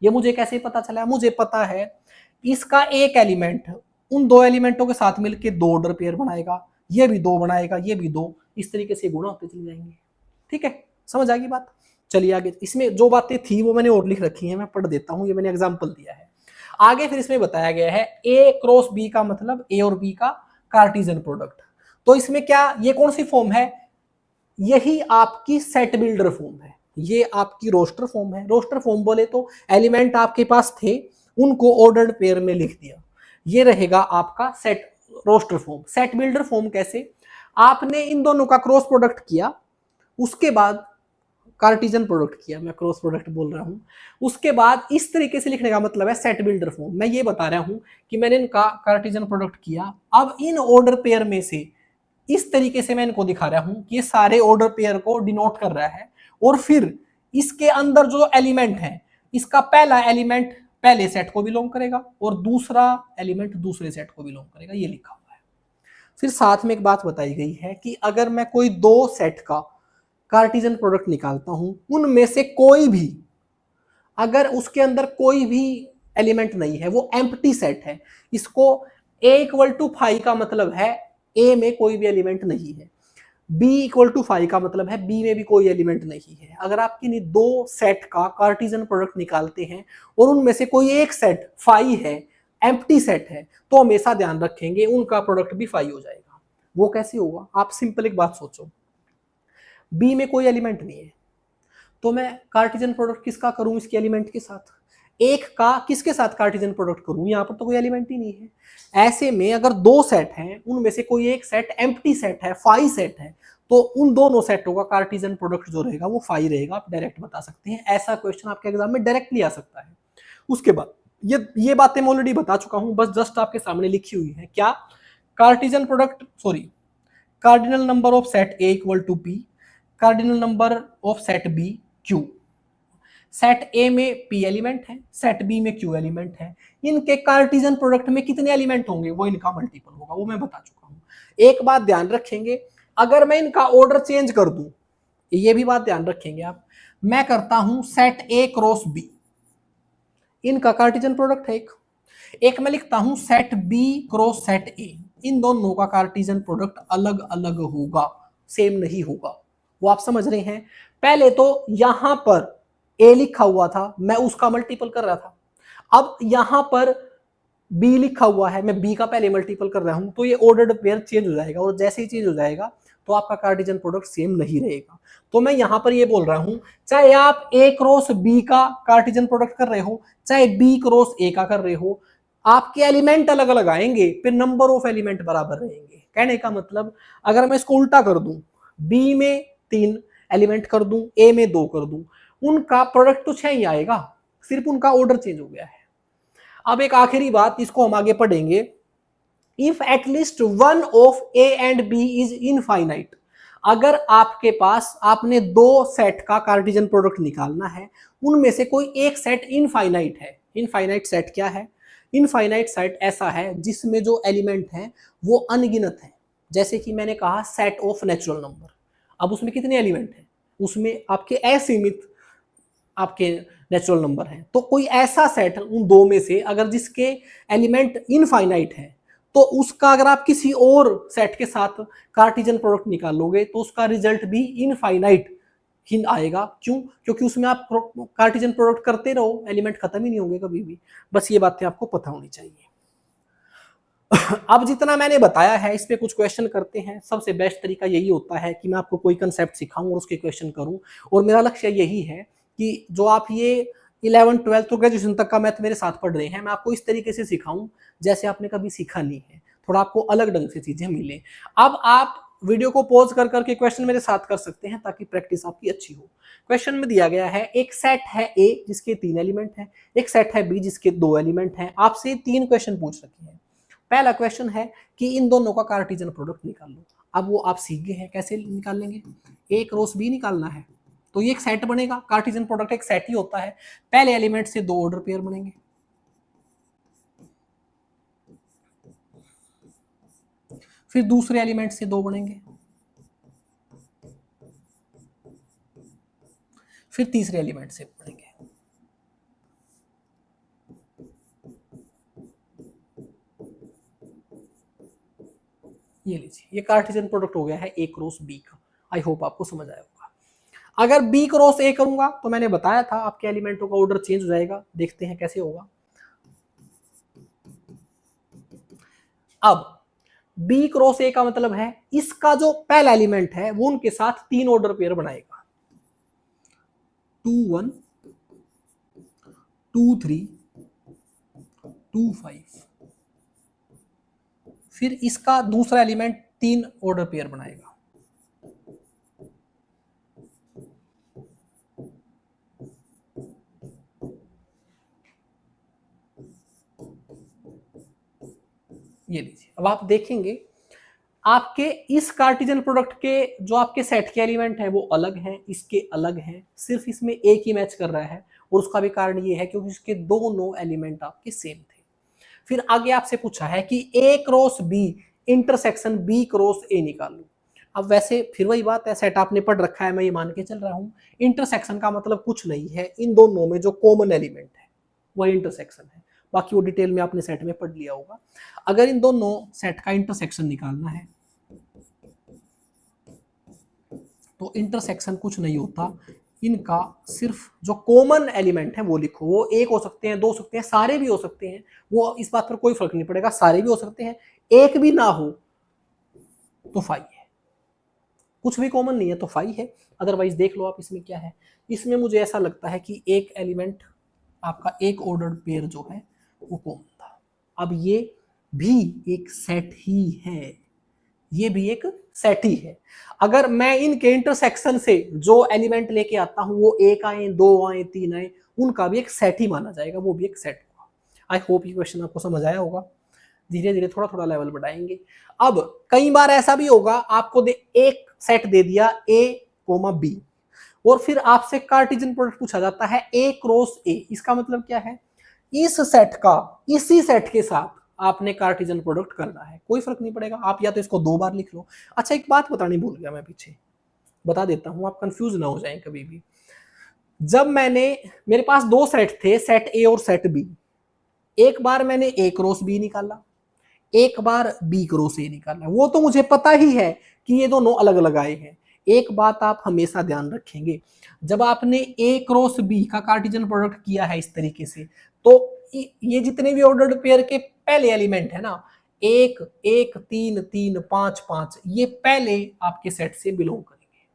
ये मुझे कैसे पता चला, मुझे पता है इसका एक एलिमेंट उन दो एलिमेंटों के साथ मिलकर 2 ऑर्डर पेयर बनाएगा, ये भी 2 बनाएगा, ये भी 2, इस तरीके से गुणा होते चले जाएंगे। ठीक है, समझ आ गई बात। चलिए आगे, इसमें जो बातें थी वो मैंने और लिख रखी हैं, मैं पढ़ देता हूं, ये मैंने एग्जांपल दिया है। आगे फिर इसमें बताया गया है ए क्रॉस बी का मतलब ए और बी का कार्टेशियन प्रोडक्ट। तो इसमें क्या, ये कौन सी फॉर्म है, यही आपकी सेट बिल्डर फॉर्म है, ये आपकी रोस्टर फॉर्म है। रोस्टर फॉर्म बोले तो एलिमेंट आपके पास थे, उनको ऑर्डर्ड पेयर में लिख दिया, ये रहेगा आपका set roster form. Set builder form कैसे, आपने इन दोनों का क्रॉस प्रोडक्ट किया, उसके बाद कार्टेशियन प्रोडक्ट किया, मैं क्रॉस प्रोडक्ट बोल रहा हूं, उसके बाद इस तरीके से लिखने का मतलब है सेट बिल्डर फॉर्म। मैं ये बता रहा हूं कि मैंने इनका कार्टेशियन प्रोडक्ट किया, अब इन ऑर्डर पेयर में से इस तरीके से मैं इनको दिखा रहा हूं कि ये सारे ऑर्डर पेयर को डिनोट कर रहा है, और फिर इसके अंदर जो एलिमेंट है, इसका पहला एलिमेंट पहले सेट को बिलोंग करेगा और दूसरा एलिमेंट दूसरे सेट को बिलोंग करेगा, ये लिखा हुआ है। फिर साथ में एक बात बताई गई है कि अगर मैं कोई दो सेट का कार्टेशियन प्रोडक्ट निकालता हूं, उनमें से कोई भी, अगर उसके अंदर कोई भी एलिमेंट नहीं है, वो एम्प्टी सेट है, इसको a इक्वल टू 5 का मतलब है a में कोई भी एलिमेंट नहीं है, b इक्वल टू 5 का मतलब है b में भी कोई एलिमेंट नहीं है। अगर आप किन्हीं दो सेट का कार्टेशियन प्रोडक्ट निकालते हैं और उनमें से कोई एक सेट 5 है, एम्प्टी सेट है, तो हमेशा ध्यान रखेंगे उनका प्रोडक्ट भी 5 हो जाएगा। वो कैसे होगा, आप सिंपल एक बात सोचो, b में कोई एलिमेंट नहीं है, तो मैं कार्टेशियन प्रोडक्ट किसका करूं, इसके एलिमेंट के साथ, एक का किसके साथ कार्टेशियन प्रोडक्ट करूं, यहां पर तो कोई एलिमेंट ही नहीं है। ऐसे में अगर दो सेट हैं, उनमें से कोई एक सेट एम्प्टी सेट है, 5 सेट है, तो उन दोनों सेटों का कार्टेशियन प्रोडक्ट जो रहेगा वो 5 रहेगा, आप डायरेक्ट बता सकते हैं। ऐसा क्वेश्चन आपके एग्जाम में डायरेक्टली आ सकता है। उसके बाद ये बातें मैं ऑलरेडी बता चुका हूं, बस जस्ट आपके सामने लिखी हुई है। क्या, Cartesian product, sorry, cardinal number of set A equal to P, cardinal number of set B Q. Set A में p एलिमेंट है, सेट b में q एलिमेंट है, इनके कार्टेशियन प्रोडक्ट में कितने एलिमेंट होंगे, वो इनका मल्टीपल होगा, वो मैं बता चुका हूं। एक बात ध्यान रखेंगे, अगर मैं इनका ऑर्डर चेंज कर दूं, ये भी बात ध्यान रखेंगे आप, मैं करता हूं सेट a क्रॉस b, इनका कार्टेशियन प्रोडक्ट है एक मैं लिखता हूं set b cross set a, इन दोनों का कार्टेशियन प्रोडक्ट अलग अलग होगा, सेम नहीं होगा। वो आप समझ रहे हैं। पहले तो यहां पर a लिखा हुआ था, मैं उसका मल्टीपल कर रहा था, अब यहां पर b लिखा हुआ है, मैं b का पहले मल्टीपल कर रहा हूं, तो ये ऑर्डर्ड पेयर चेंज हो जाएगा, और जैसे ही चेंज हो जाएगा तो आपका कार्टेशियन प्रोडक्ट सेम नहीं रहेगा। तो मैं यहां पर ये बोल रहा हूं, चाहे आप a क्रॉस b का कार्टेशियन प्रोडक्ट कर रहे हो, चाहे b क्रॉस a का कर रहे हो, आपके एलिमेंट अलग अलग आएंगे, फिर नंबर ऑफ एलिमेंट बराबर रहेंगे। कहने का मतलब, अगर मैं इसको उल्टा कर दूं, b में 3 एलिमेंट कर दूं, a में 2 कर दूं, उनका प्रोडक्ट तो 6 ही आएगा, सिर्फ उनका ऑर्डर चेंज हो गया है। अब एक आखिरी बात, इसको हम आगे पढ़ेंगे, if at least one of a and b is infinite, अगर आपके पास, आपने दो सेट का कार्टेशियन प्रोडक्ट निकालना है, उनमें से कोई एक सेट इनफाइनाइट है। इनफाइनाइट सेट क्या है, इनफाइनाइट सेट ऐसा है जिसमें जो एलिमेंट हैं वो अनगिनत है। जैसे कि मैंने कहा सेट ऑफ नेचुरल नंबर, अब उसमें कितने एलिमेंट हैं, उसमें आपके असीमित आपके नेचुरल नंबर हैं। तो कोई ऐसा सेट उन दो में से अगर जिसके एलिमेंट इनफाइनाइट है, तो उसका अगर आप किसी और सेट के साथ कार्टेशियन प्रोडक्ट निकालोगे तो उसका रिजल्ट भी इनफाइनाइट ही आएगा। क्यों, क्योंकि उसमें आप कार्टेशियन प्रोडक्ट करते रहो, एलिमेंट खत्म ही नहीं होंगे कभी भी। बस ये बातें आपको पता होनी चाहिए। अब जितना मैंने बताया है इस पे कुछ क्वेश्चन करते हैं। सबसे बेस्ट तरीका यही होता है कि मैं आपको कोई कंसेप्ट सिखाऊं और उसके क्वेश्चन करूं, और मेरा लक्ष्य यही है कि जो आप ये 11th 12th तो ग्रेजुएशन तक का मैथ मेरे साथ पढ़ रहे हैं, मैं आपको इस तरीके से सिखाऊं जैसे आपने कभी सीखा नहीं है। थोड़ा आपको अलग ढंग से चीजें मिले। अब आप वीडियो को पॉज कर करके क्वेश्चन मेरे साथ कर सकते हैं ताकि प्रैक्टिस आपकी अच्छी हो। क्वेश्चन में दिया गया है एक सेट है ए जिसके 3 एलिमेंट हैं, एक सेट है बी जिसके 2 एलिमेंट हैं। आपसे 3 क्वेश्चन पूछ रखे हैं। पहला क्वेश्चन है कि इन दोनों का कार्टेशियन प्रोडक्ट निकाल लो। अब वो आप सीख गए हैं कैसे निकाल लेंगे, ए क्रॉस बी निकालना है तो ये एक सेट बनेगा। कार्टेशियन प्रोडक्ट एक सेट ही होता है। पहले एलिमेंट से 2 ऑर्डर पेयर बनेंगे, फिर दूसरे एलिमेंट से 2 बनेंगे, फिर तीसरे एलिमेंट से बनेंगे। ये लीजिए, ये कार्टेशियन प्रोडक्ट हो गया है ए क्रॉस बी का। आई होप आपको समझ आया होगा। अगर बी क्रॉस ए करूंगा तो मैंने बताया था आपके एलिमेंटों का ऑर्डर चेंज हो जाएगा। देखते हैं कैसे होगा। अब बी क्रॉस ए का मतलब है इसका जो पहला एलिमेंट है वो उनके साथ 3 ऑर्डर पेयर बनाएगा, 2 1 2 3 2 5। फिर इसका दूसरा एलिमेंट 3 ऑर्डर पेयर बनाएगा, ये लीजिए। अब आप देखेंगे आपके इस कार्टेशियन प्रोडक्ट के जो आपके सेट के एलिमेंट हैं वो अलग हैं, इसके अलग हैं, सिर्फ इसमें एक ही मैच कर रहा है। और उसका भी कारण ये है क्योंकि इसके दोनों एलिमेंट आपके सेम थे। फिर आगे आपसे पूछा है कि A cross B intersection B cross A निकालो। अब वैसे फिर वही बात है, सेट आपने पढ़ रखा है, मैं ये मान के चल रहा हूं। इंटरसेक्शन का मतलब कुछ नहीं है, इन दोनों में जो कॉमन एलिमेंट है वही इंटरसेक्शन है। बाकी वो डिटेल में आपने सेट में पढ़ लिया होगा। अगर इन दोनों सेट का इंटरसेक्शन निकालना है तो इंटरसेक्शन कुछ नहीं होता, इनका सिर्फ जो कॉमन एलिमेंट है वो लिखो। वो एक हो सकते हैं, 2 हो सकते हैं, सारे भी हो सकते हैं, वो इस बात पर कोई फर्क नहीं पड़ेगा। सारे भी हो सकते हैं, एक भी ना हो तो फाई है। कुछ भी कॉमन नहीं है तो फाई है। अदरवाइज देख लो आप इसमें क्या है। इसमें मुझे ऐसा लगता है कि एक एलिमेंट आपका एक ऑर्डर्ड पेयर जो है वो कॉमन था। अब ये भी एक सेट ही है, ये भी एक सेट ही है। अगर मैं इनके इंटरसेक्शन से जो एलिमेंट लेके आता हूं वो 1 आए, 2 आए, 3 आए, उनका भी एक सेट ही माना जाएगा, वो भी एक सेट होगा। आई होप ये क्वेश्चन आपको समझ आया होगा। धीरे धीरे थोड़ा थोड़ा लेवल बढ़ाएंगे। अब कई बार ऐसा भी होगा आपको एक सेट दे दिया ए कोमा बी और फिर आपसे कार्टेशियन प्रोडक्ट पूछा जाता है ए क्रॉस ए। इसका मतलब क्या है, इस सेट का इसी सेट के साथ आपने कार्टेशियन प्रोडक्ट करना है। कोई फर्क नहीं पड़ेगा, आप या तो इसको 2 बार लिख लो। अच्छा एक बात बतानी भूल गया मैं, पीछे बता देता हूं, आप कंफ्यूज ना हो जाएं कभी भी। जब मेरे पास 2 सेट थे, सेट ए और सेट बी। एक बार मैंने ए क्रॉस बी निकाला, एक बार बी क्रॉस ए निकालना है। वो तो मुझे पता ही है कि ये दोनों अलग अलग आए हैं। एक बात आप हमेशा ध्यान रखेंगे, जब आपने ए क्रॉस बी का कार्टेशियन प्रोडक्ट किया है इस तरीके से, तो ये जितने भी ऑर्डर्ड पेयर के पहले एलिमेंट है ना, 1 1 3 3 5 5, ये पहले आपके सेट से बिलोंग करेंगे,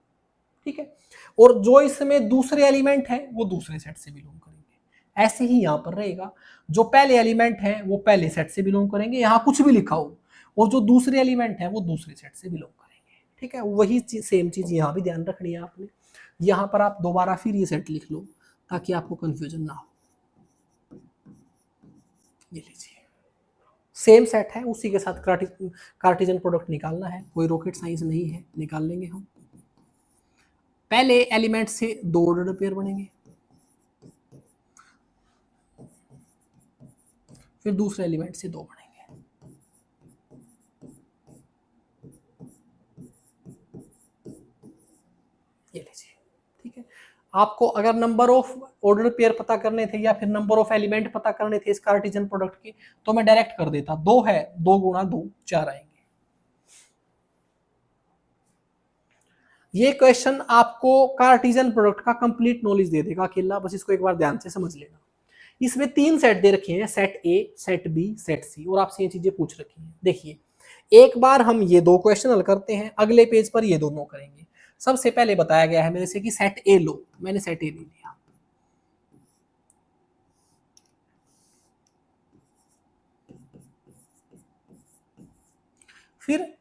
ठीक है। और जो इसमें दूसरे एलिमेंट है वो दूसरे सेट से बिलोंग करेंगे। ऐसे ही यहां पर रहेगा, जो पहले एलिमेंट है वो पहले सेट से बिलोंग करेंगे, यहां कुछ भी लिखा हो, और जो दूसरे एलिमेंट है वो दूसरे सेट से बिलोंग करेंगे, ठीक है। वही सेम चीज यहां भी ध्यान रखनी है आपने। यहां पर आप दोबारा फिर ये सेट लिख लो ताकि आपको कंफ्यूजन ना हो। ये लीजिए, सेम सेट है, उसी के साथ कार्टेशियन प्रोडक्ट निकालना है, कोई रॉकेट साइंस नहीं है, निकाल लेंगे हम। पहले एलिमेंट से 2 ऑर्डर पेयर बनेंगे, फिर दूसरे एलिमेंट से 2 बनेंगे। ये लीजिए, ठीक है। आपको अगर नंबर ऑफ ऑर्डर पेयर पता करने थे या फिर नंबर ऑफ एलिमेंट पता करने थे इस कार्टेशियन प्रोडक्ट के, तो मैं डायरेक्ट कर देता। 2 है, 2 गुणा 2 4 आएंगे। ये क्वेश्चन आपको कार्टेशियन प्रोडक्ट का कंप्लीट नॉलेज दे देगा अकेला, बस इसको एक बार ध्यान से समझ लेना। इसमें 3 सेट दे रखे हैं, set A, set B, set C, और आपसे ये चीजें पूछ रखी हैं। देखिए एक बार हम ये 2 क्वेश्चन हल करते हैं, अगले पेज पर ये दोनों करेंगे। सबसे पहले बताया गया है मेरे से कि सेट ए लो, मैंने सेट ए ले लिया। फिर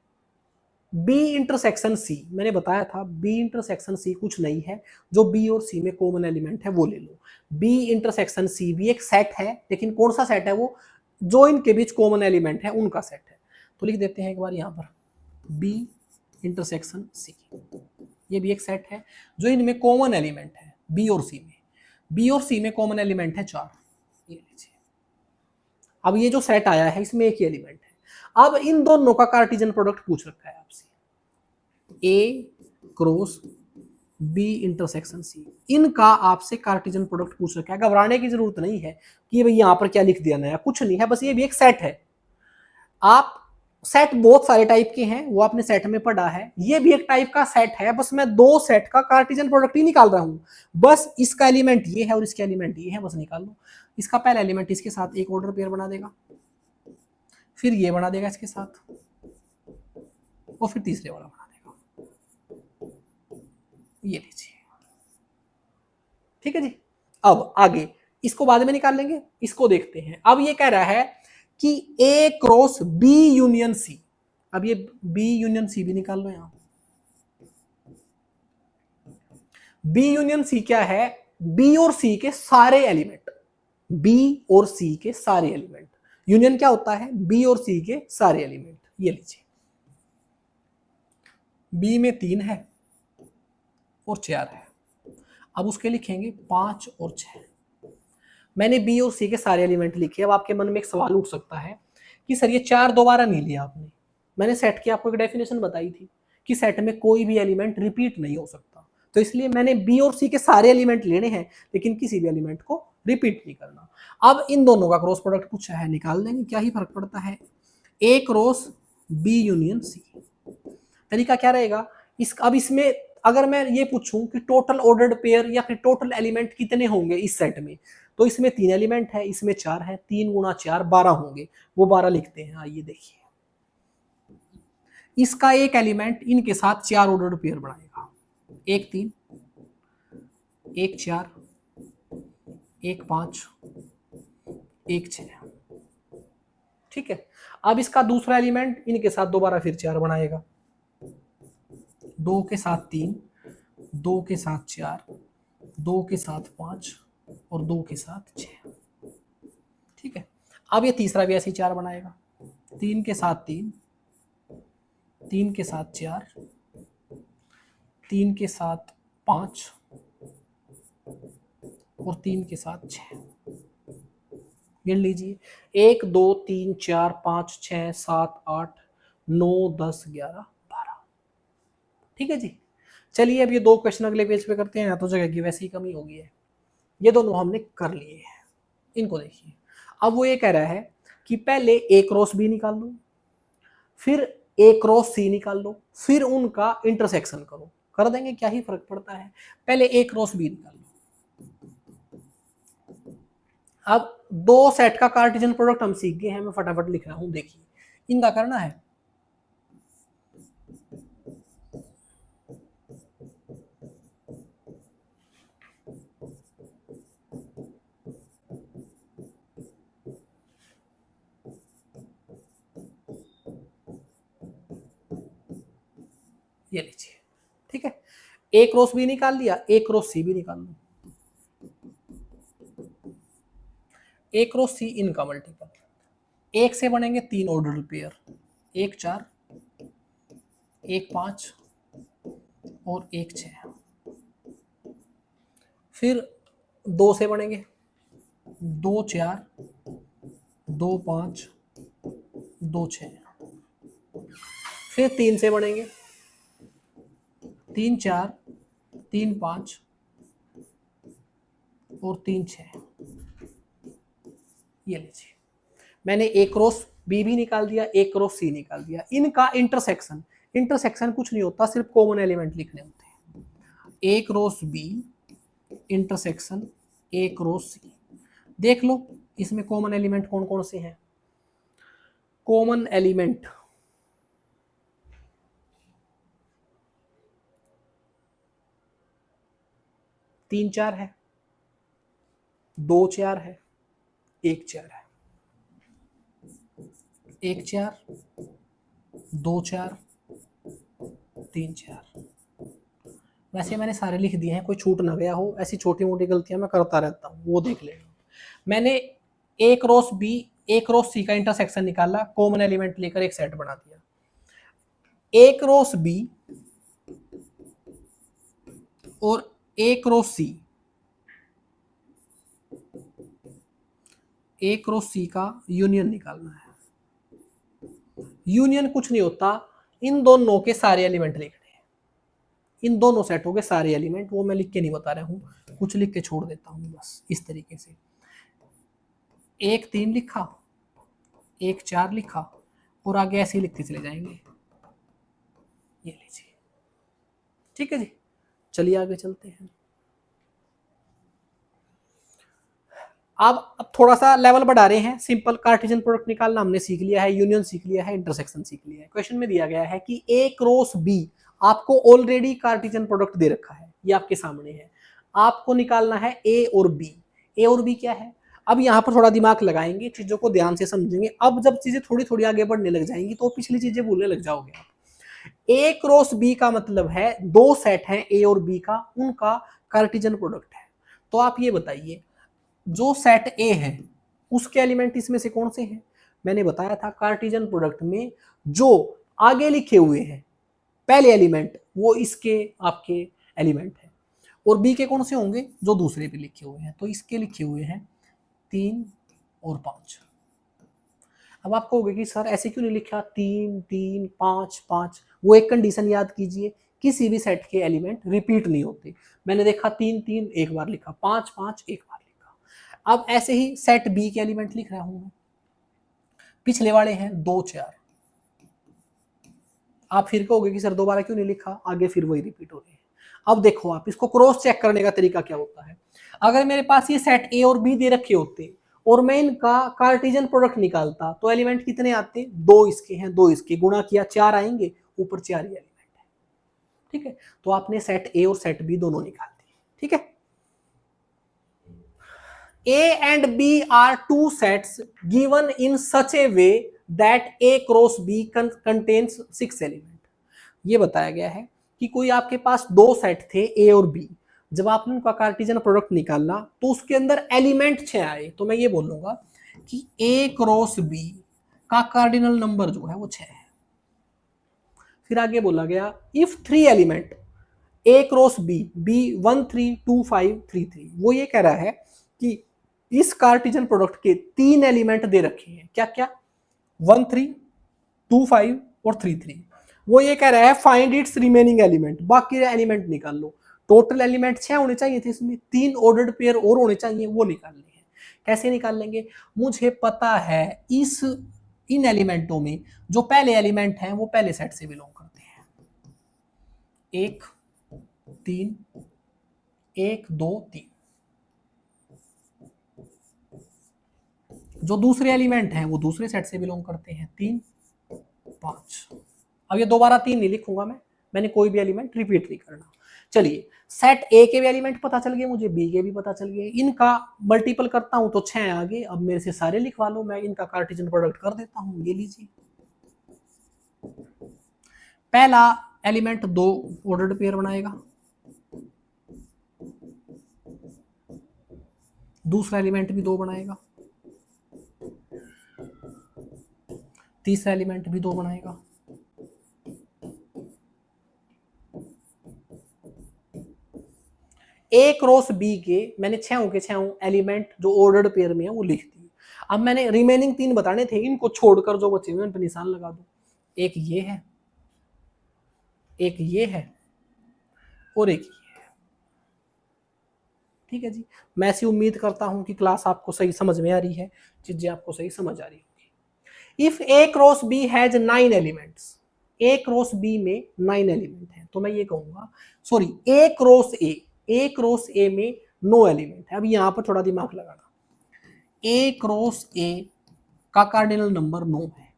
बी इंटरसेक्शन सी, मैंने बताया था बी इंटरसेक्शन सी कुछ नहीं है, जो बी और सी में कॉमन एलिमेंट है वो ले लो। बी इंटरसेक्शन सी भी एक सेट है, लेकिन कौन सा सेट है वो, जो इनके बीच कॉमन एलिमेंट है उनका सेट है। तो लिख देते हैं एक बार यहाँ पर बी इंटरसेक्शन सी, ये भी एक सेट है जो इनमें कॉमन एलिमेंट है बी और सी में। बी और सी में कॉमन एलिमेंट है 4, ये लीजिए। अब ये जो सेट आया है इसमें एक ही एलिमेंट है। अब इन दोनों का कार्टेशियन प्रोडक्ट पूछ रखा है आपसे, ए क्रॉस बी इंटरसेक्शन सी, इनका आपसे कार्टेशियन प्रोडक्ट पूछ रखा है। घबराने की जरूरत नहीं है कि भाई यहां पर क्या लिख दिया नया, कुछ नहीं है, बस ये भी एक सेट है। आप सेट बहुत सारे टाइप के हैं, वो आपने सेट में पढ़ा है, ये भी एक टाइप का सेट है, बस मैं दो सेट का कार्टेशियन प्रोडक्ट ही निकाल रहा हूं। बस इसका एलिमेंट ये है और इसका एलिमेंट ये है, बस निकाल लो। इसका पहला एलिमेंट इसके साथ एक ऑर्डर पेयर बना देगा, फिर ये बना देगा इसके साथ, और फिर तीसरे वाला बना देगा, ये लीजिए। ठीक है जी। अब आगे इसको बाद में निकाल लेंगे, इसको देखते हैं। अब ये कह रहा है कि A cross B union C, अब ये बी यूनियन सी भी निकाल लो यहां। बी यूनियन सी क्या है, बी और सी के सारे एलिमेंट, बी और सी के सारे एलिमेंट। यूनियन क्या होता है, बी और सी के सारे एलिमेंट। ये लीजिए, बी में 3 है और 4 है, अब उसके लिखेंगे 5 और 6। मैंने बी और सी के सारे एलिमेंट लिखे। अब आपके मन में एक सवाल उठ सकता है कि सर ये 4 दोबारा नहीं लिया आपने। मैंने सेट की आपको एक डेफिनेशन बताई थी कि सेट में कोई भी एलिमेंट रिपीट नहीं हो सकता, तो इसलिए मैंने बी और सी के सारे एलिमेंट लेने हैं, लेकिन किसी भी एलिमेंट को रिपीट नहीं करना। अब इन दोनों का क्रॉस प्रोडक्ट पूछा है, निकाल देंगे, क्या ही फर्क पड़ता है। ए क्रॉस बी यूनियन सी, तरीका क्या रहेगा अब इसमें अगर मैं ये पूछूं कि टोटल ऑर्डर्ड पेयर या फिर टोटल एलिमेंट कितने होंगे इस सेट में, तो इसमें 3 एलिमेंट है, इसमें 4 है, 3 गुणा 4 12 होंगे, वो 12 लिखते हैं। आइए देखिए, इसका एक एलिमेंट इनके साथ 4 ऑर्डर्ड पेयर बनाएगा, 1 3 1 4 1 5 1 6। ठीक है। अब इसका दूसरा एलिमेंट इनके साथ दोबारा फिर 4 बनाएगा, 2 के साथ 3 2 के साथ 4 2 के साथ 5 और 2 के साथ 6। ठीक है। अब ये तीसरा भी ऐसे ही 4 बनाएगा, 3 के साथ 3 3 के साथ 4 3 के साथ 5 और 3 के साथ 6। गिन लीजिए, 1 2 3 4 5 6 7 8 9 10 11 12। ठीक है जी। चलिए अब ये 2 क्वेश्चन अगले पेज पे करते हैं, या तो जगह की वैसे ही कमी हो गई है। ये दोनों हमने कर लिए हैं, इनको देखिए। अब वो ये कह रहा है कि पहले ए क्रॉस बी निकाल लो, फिर ए क्रॉस सी निकाल लो, फिर उनका इंटरसेक्शन करो। कर देंगे, क्या ही फर्क पड़ता है। पहले ए क्रॉस बी निकाल लो। अब 2 सेट का कार्टेशियन प्रोडक्ट हम सीख गए हैं, मैं फटाफट लिख रहा हूं, देखिए इनका करना है। ये लीजिए, ठीक है। ए क्रॉस बी निकाल लिया, ए क्रॉस सी भी निकाल लो। ए क्रॉस सी इनका मल्टीपल, 1 से बनेंगे 3 ऑर्डर पेयर, 1 4 1 5 और 1 6। फिर 2 से बनेंगे 2 4 2 5 2 6। फिर 3 से बनेंगे 3 4 3 5 और 3 6। ये लीजिए, मैंने ए क्रॉस बी भी निकाल दिया, ए क्रॉस सी निकाल दिया। इनका इंटरसेक्शन, इंटरसेक्शन कुछ नहीं होता, सिर्फ कॉमन एलिमेंट लिखने होते हैं। A cross B intersection A cross C, देख लो इसमें कॉमन एलिमेंट कौन कौन से हैं। कॉमन एलिमेंट तीन 4 है, 2 4 है, 1 4 है, 1 4 2 4 3 4। वैसे मैंने सारे लिख दिए हैं, कोई छूट ना गया हो, ऐसी छोटी मोटी गलतियां मैं करता रहता हूँ, वो देख लेना। मैंने ए क्रॉस बी ए क्रॉस सी का इंटरसेक्शन निकाला, कॉमन एलिमेंट लेकर एक सेट बना दिया। ए क्रॉस बी और ए क्रॉस सी, ए क्रॉस सी का यूनियन निकालना है। यूनियन कुछ नहीं होता, इन दोनों के सारे एलिमेंट लिखने हैं, इन दोनों सेटों के सारे एलिमेंट, वो मैं लिख के नहीं बता रहा हूं, कुछ लिख के छोड़ देता हूं बस इस तरीके से। 1 3 लिखा, 1 4 लिखा, और आगे ऐसे ही लिखते चले जाएंगे। ये लीजिए, ठीक है जी। चलिए आगे चलते हैं। अब थोड़ा सा लेवल बढ़ा रहे हैं। सिंपल कार्टेशियन प्रोडक्ट निकालना हमने सीख लिया है, यूनियन सीख लिया है, इंटरसेक्शन सीख लिया है। क्वेश्चन में दिया गया है कि ए क्रॉस बी, आपको ऑलरेडी कार्टेशियन प्रोडक्ट दे रखा है, ये आपके सामने है, आपको निकालना है ए और बी। ए और बी क्या है? अब यहाँ पर थोड़ा दिमाग लगाएंगे, चीजों को ध्यान से समझेंगे। अब जब चीजें थोड़ी थोड़ी आगे बढ़ने लग जाएंगी तो पिछली चीजें भूलने लग जाओगे आप। ए क्रॉस बी का मतलब है दो सेट हैं ए और बी का, उनका कार्टेशियन प्रोडक्ट है। तो आप ये बताइए, जो सेट ए है उसके एलिमेंट इसमें से कौन से हैं? मैंने बताया था कार्टेशियन प्रोडक्ट में जो आगे लिखे हुए हैं पहले एलिमेंट, वो इसके आपके एलिमेंट है, और बी के कौन से होंगे? जो दूसरे पे लिखे हुए हैं। तो इसके लिखे हुए हैं 3 और 5। अब आप कहोगे कि सर ऐसे क्यों नहीं लिखा 3 3 5 5? वो एक कंडीशन याद कीजिए, किसी भी सेट के एलिमेंट रिपीट नहीं होते। मैंने देखा 3 3 एक बार लिखा, 5 5 एक बार लिखा। अब ऐसे ही सेट बी के एलिमेंट लिख रहा हूं मैं, पिछले वाले हैं 2 4। आप फिर कहोगे कि सर दोबारा क्यों नहीं लिखा, आगे फिर वही रिपीट हो रहे हैं। अब देखो आप इसको क्रॉस चेक करने का तरीका क्या होता है। अगर मेरे पास ये सेट ए और बी दे रखे होते और मैं इनका कार्टेशियन प्रोडक्ट निकालता तो एलिमेंट कितने आते? 2 इसके हैं, 2 इसके, गुणा किया 4 आएंगे, ऊपर 4 ही एलिमेंट है। ठीक है, तो आपने सेट ए और सेट बी दोनों निकाल दिए। ठीक है, A and B are two sets given in such a way that A cross B contains 6 element. ये बताया गया है कि कोई आपके पास दो सेट थे A और B, जब आपने उनका कार्टेशियन प्रोडक्ट निकाला तो उसके अंदर एलिमेंट 6 आए। तो मैं ये बोलूंगा कि A क्रॉस B का कार्डिनल नंबर जो है वो 6 है। फिर आगे बोला गया if 3 element A cross B, B 1 3 2 5 3 3, वो ये कह रहा है कि इस कार्टेशियन प्रोडक्ट के 3 एलिमेंट दे रखे हैं। क्या क्या? 1 3 2 5 और 3 3। वो ये कह रहा है फाइंड इट्स रिमेनिंग एलिमेंट, बाकी एलिमेंट निकाल लो। टोटल एलिमेंट 6 होने चाहिए थे, इसमें 3 ऑर्डर्ड पेयर और होने चाहिए, वो निकालने हैं। कैसे निकाल लेंगे? मुझे पता है इन एलिमेंटों में जो पहले एलिमेंट हैं वो पहले सेट से बिलोंग करते हैं। 1 3 1 2 3। जो दूसरे एलिमेंट हैं वो दूसरे सेट से बिलोंग करते हैं, 3 5। अब ये दोबारा 3 नहीं लिखूंगा मैंने कोई भी एलिमेंट रिपीट नहीं करना। चलिए, सेट ए के भी एलिमेंट पता चल गए मुझे, बी के भी पता चल गए, इनका मल्टीपल करता हूं तो 6 आ गए। अब मेरे से सारे लिखवा लो, मैं इनका कार्टेशियन प्रोडक्ट कर देता हूं। ये लीजिए, पहला एलिमेंट 2 ऑर्डर्ड पेयर बनाएगा, दूसरा एलिमेंट भी 2 बनाएगा, तीसरा एलिमेंट भी 2 बनाएगा, ए क्रॉस बी के मैंने 6 के 6 एलिमेंट जो ऑर्डर्ड पेयर में है वो लिख दिए। अब मैंने रिमेनिंग 3 बताने थे, इनको छोड़कर जो बचे हुए उन पर निशान लगा दो। एक ये है, एक ये है, और एक ये है। ठीक है जी, मैं ऐसी उम्मीद करता हूं कि क्लास आपको सही समझ में आ रही है, चीजें आपको सही समझ आ रही होगी। If A cross B has 9 elements, A cross B में 9 एलिमेंट है, तो मैं ये कहूंगा सॉरी ए क्रॉस ए में 9 एलिमेंट है। अब यहां पर थोड़ा दिमाग लगाना, ए क्रॉस ए का कार्डिनल नंबर 9 है।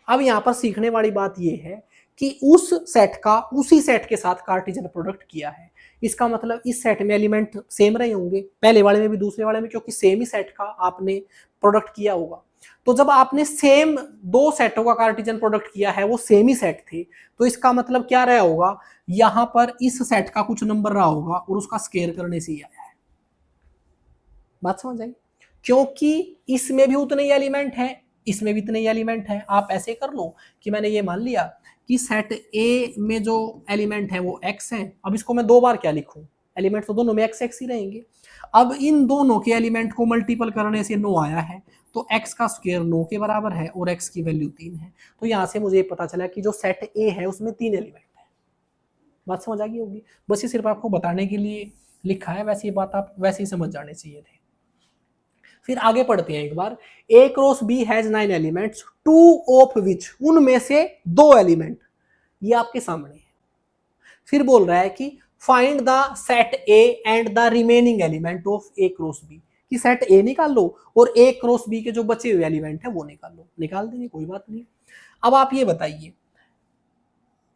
अब यहां पर सीखने वाली बात यह है कि उस सेट का उसी सेट के साथ कार्टेशियन प्रोडक्ट किया है। इसका मतलब इस सेट में एलिमेंट सेम रहे होंगे, पहले वाले में भी दूसरे वाले में, क्योंकि सेम ही सेट का आपने प्रोडक्ट किया होगा। तो जब आपने सेम दो सेटों का कार्टेशियन प्रोडक्ट किया है, वो सेम ही सेट थे, तो इसका मतलब क्या रहा होगा, यहां पर इस सेट का कुछ नंबर रहा होगा और उसका स्केयर करने से ही आया है। बात समझ आई? क्योंकि इसमें भी उतने ही एलिमेंट हैं, इसमें भी इतने ही एलिमेंट हैं। आप ऐसे कर लो कि मैंने ये मान लिया कि सेट ए में जो एलिमेंट है वो एक्स है। अब इसको मैं दो बार क्या लिखूं, एलिमेंट तो दोनों में एक्स एक्स ही रहेंगे। अब इन दोनों के एलिमेंट को मल्टीपल करने से 9 आया है, तो x का स्क्वायर 9 के बराबर है और x की वैल्यू 3 है। तो यहां से मुझे पता चला कि जो सेट ए है उसमें 3 एलिमेंट है। बात समझ आ गई होगी? बस ये सिर्फ आपको बताने के लिए लिखा है, वैसे ये बात आप वैसे ही समझ जाने चाहिए थे। फिर आगे पढ़ते हैं एक बार। A cross B has 9 elements, 2 of which, उनमें से 2 एलिमेंट, ये आपके सामने है। फिर बोल रहा है कि find the set A and the remaining element of A cross B, कि सेट ए निकाल लो और ए क्रॉस बी के जो बचे हुए एलिमेंट है वो निकाल लो। निकाल देंगे, कोई बात नहीं। अब आप ये बताइए,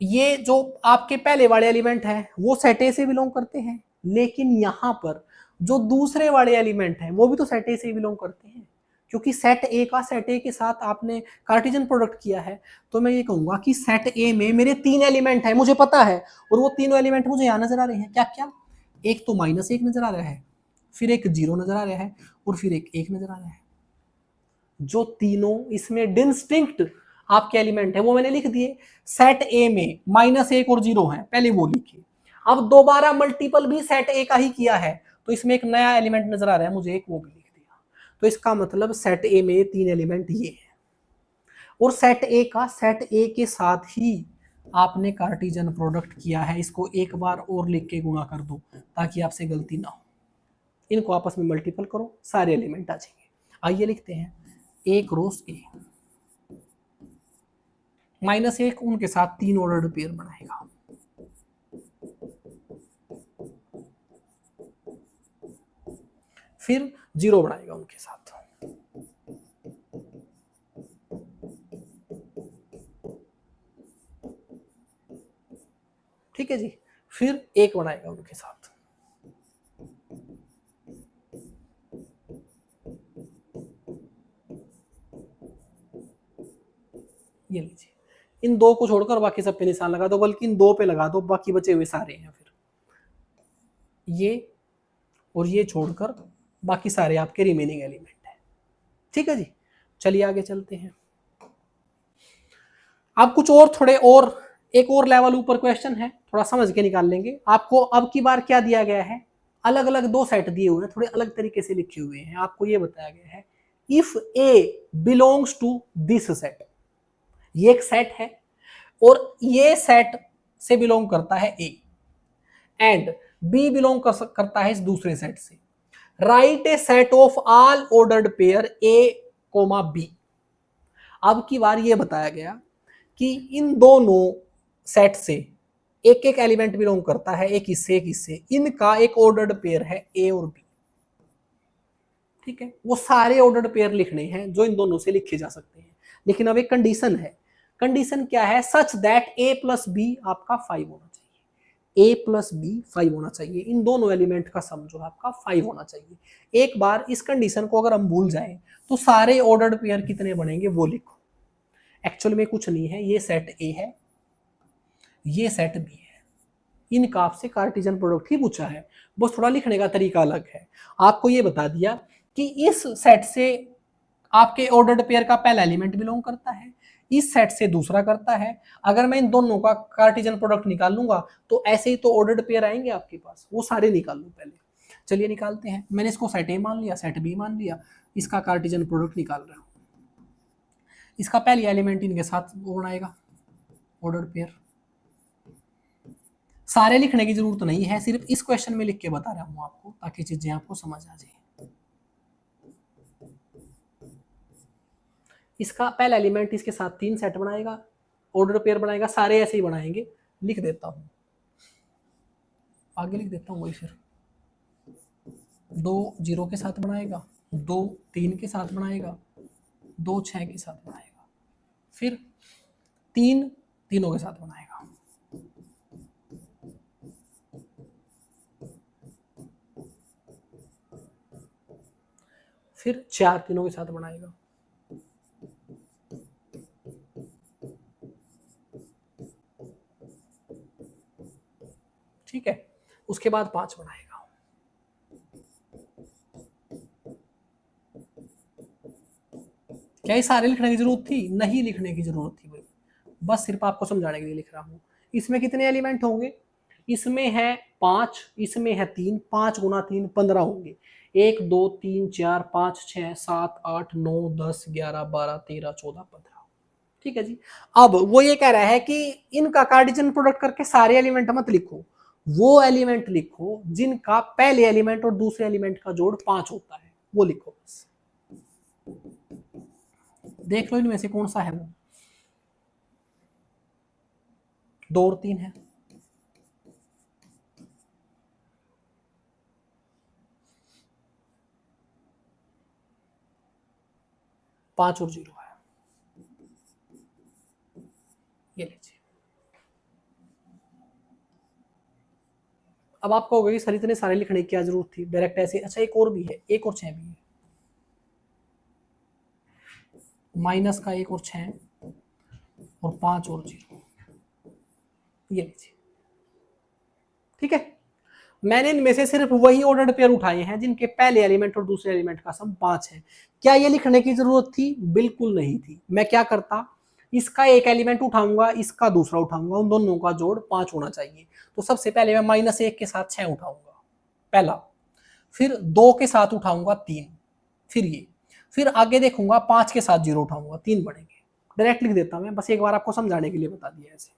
ये जो आपके पहले वाले एलिमेंट है वो सेट ए से बिलोंग करते हैं, लेकिन यहां पर जो दूसरे वाले एलिमेंट हैं वो भी तो सेट ए से बिलोंग करते हैं, क्योंकि सेट ए का सेट ए के साथ आपने कार्टेशियन प्रोडक्ट किया है। तो मैं ये कहूंगा कि सेट ए में मेरे 3 एलिमेंट है, मुझे पता है, और वो तीनों एलिमेंट मुझे यहां नजर आ रहे हैं। क्या क्या? एक तो -1 नजर आ रहा है, फिर एक 0 नजर आ रहा है, और फिर एक 1 नजर आ रहा है। जो तीनों इसमें डिस्टिंक्ट आपके एलिमेंट है वो मैंने लिख दिए। सेट ए में -1 और 0 है, पहले वो लिखे। अब दोबारा मल्टीपल भी सेट ए का ही किया है, तो इसमें एक नया एलिमेंट नजर आ रहा है, मुझे एक वो भी लिख दिया। तो इसका मतलब सेट ए में 3 एलिमेंट ये है, और सेट ए का सेट ए के साथ ही आपने कार्टेशियन प्रोडक्ट किया है। इसको एक बार और लिख के गुणा कर दो ताकि आपसे गलती ना हो। इनको आपस में मल्टीपल करो, सारे एलिमेंट आ जाएंगे। आइए लिखते हैं ए क्रॉस ए, -1 उनके साथ 3 ऑर्डर्ड पेयर बनाएगा। फिर 0 बनाएगा उनके साथ। ठीक है जी। फिर 1 बनाएगा उनके साथ। ये लीजिए, इन 2 को छोड़कर बाकी सब पे निशान लगा दो, बल्कि इन 2 पे लगा दो, बाकी बचे हुए सारे हैं। फिर ये और ये छोड़कर बाकी सारे आपके रिमेनिंग एलिमेंट है। ठीक है जी। चलिए आगे चलते हैं। अब कुछ और थोड़े और एक और लेवल ऊपर क्वेश्चन है, थोड़ा समझ के निकाल लेंगे। आपको अब की बार क्या दिया गया है, अलग अलग 2 सेट दिए हुए हैं, थोड़े अलग तरीके से लिखे हुए हैं। आपको ये बताया गया है if A belongs to this set, ये एक सेट है और ये सेट से बिलोंग करता है ए, एंड बी बिलोंग करता है इस दूसरे सेट से। Write a set of all ordered pair A comma B. अब की बार ये बताया गया कि इन दोनों सेट से एक एक एलिमेंट बिलोंग करता है, एक इससे एक इससे, इनका एक ऑर्डर्ड पेयर है ए और बी। ठीक है, वो सारे ऑर्डर्ड पेयर लिखने हैं जो इन दोनों से लिखे जा सकते हैं, लेकिन अब एक कंडीशन है। कंडीशन क्या है? Such that A plus B आपका 5 होना चाहिए। ए प्लस बी 5 होना चाहिए, इन दोनों एलिमेंट का सम जो है आपका 5 होना चाहिए। एक बार इस कंडीशन को अगर हम भूल जाएं तो सारे ऑर्डर्ड पेयर कितने बनेंगे वो लिखो। एक्चुअल में कुछ नहीं है, ये सेट ए है, ये सेट बी है, इनका आपसे कार्टेशियन प्रोडक्ट ही पूछा है, बस थोड़ा लिखने का तरीका अलग है। आपको ये बता दिया कि इस सेट से आपके ऑर्डर्ड पेयर का पहला एलिमेंट बिलोंग करता है, इस सेट से दूसरा करता है। अगर मैं इन दोनों का कार्टेशियन प्रोडक्ट निकाल लूंगा तो ऐसे ही तो ऑर्डर्ड पेयर आएंगे आपके पास, वो सारे निकाल लो पहले। चलिए निकालते हैं। मैंने इसको सेट ए मान लिया, सेट बी मान लिया, इसका कार्टेशियन प्रोडक्ट निकाल रहा हूं। इसका पहली एलिमेंट इनके साथ वो बनाएगा ऑर्डर्ड पेयर। सारे लिखने की जरूरत नहीं है, सिर्फ इस क्वेश्चन में लिख के बता रहा हूं आपको ताकि चीजें आपको समझ आ जाए। इसका पहला एलिमेंट इसके साथ 3 सेट बनाएगा, ऑर्डर पेयर बनाएगा, सारे ऐसे ही बनाएंगे। लिख देता हूं, आगे लिख देता हूं वही। फिर 2 0 के साथ बनाएगा, 2 3 के साथ बनाएगा, 2 6 के साथ बनाएगा, फिर 3 तीनों के साथ बनाएगा, फिर 4 तीनों के साथ बनाएगा, उसके बाद 5 बनाएगा। क्या ये सारे लिखने की जरूरत थी? नहीं लिखने की जरूरत थी भाई, बस सिर्फ आपको समझाने के लिए लिख रहा हूं। इसमें कितने एलिमेंट होंगे? इसमें है 5, इसमें है 3, 5 गुना 3 15 होंगे। 1 2 3 4 5 6 7 8 9 10 11 12 13 14 15। ठीक है जी। अब वो ये कह रहा है कि इनका कार्टेशियन प्रोडक्ट करके सारे एलिमेंट मत लिखो, वो एलिमेंट लिखो जिनका पहले एलिमेंट और दूसरे एलिमेंट का जोड़ 5 होता है, वो लिखो बस। देख लो इनमें से कौन सा है वो। 2 और 3 है। 5 और 0 है। ये लीजिए। अब आपको होगा कि सर इतने सारे लिखने की क्या जरूरत थी, डायरेक्ट ऐसे। अच्छा एक और भी है, 1 और 6 भी है, माइनस का 1 और 6 और 5 और 0। ये लीजिए। ठीक है, मैंने इनमें से सिर्फ वही ऑर्डर्ड पेयर उठाए हैं जिनके पहले एलिमेंट और दूसरे एलिमेंट का सम 5 है। क्या ये लिखने की जरूरत थी? बिल्कुल नहीं थी। मैं क्या करता, इसका एक एलिमेंट उठाऊंगा, इसका दूसरा उठाऊंगा, उन दोनों का जोड़ 5 होना चाहिए। तो सबसे पहले मैं -1 के साथ 6 उठाऊंगा, पहला। फिर 2 के साथ उठाऊंगा 3, फिर ये, फिर आगे देखूंगा 5 के साथ 0 उठाऊंगा, 3 बढ़ेंगे। डायरेक्ट लिख देता मैं, बस एक बार आपको समझाने के लिए बता दिया ऐसे।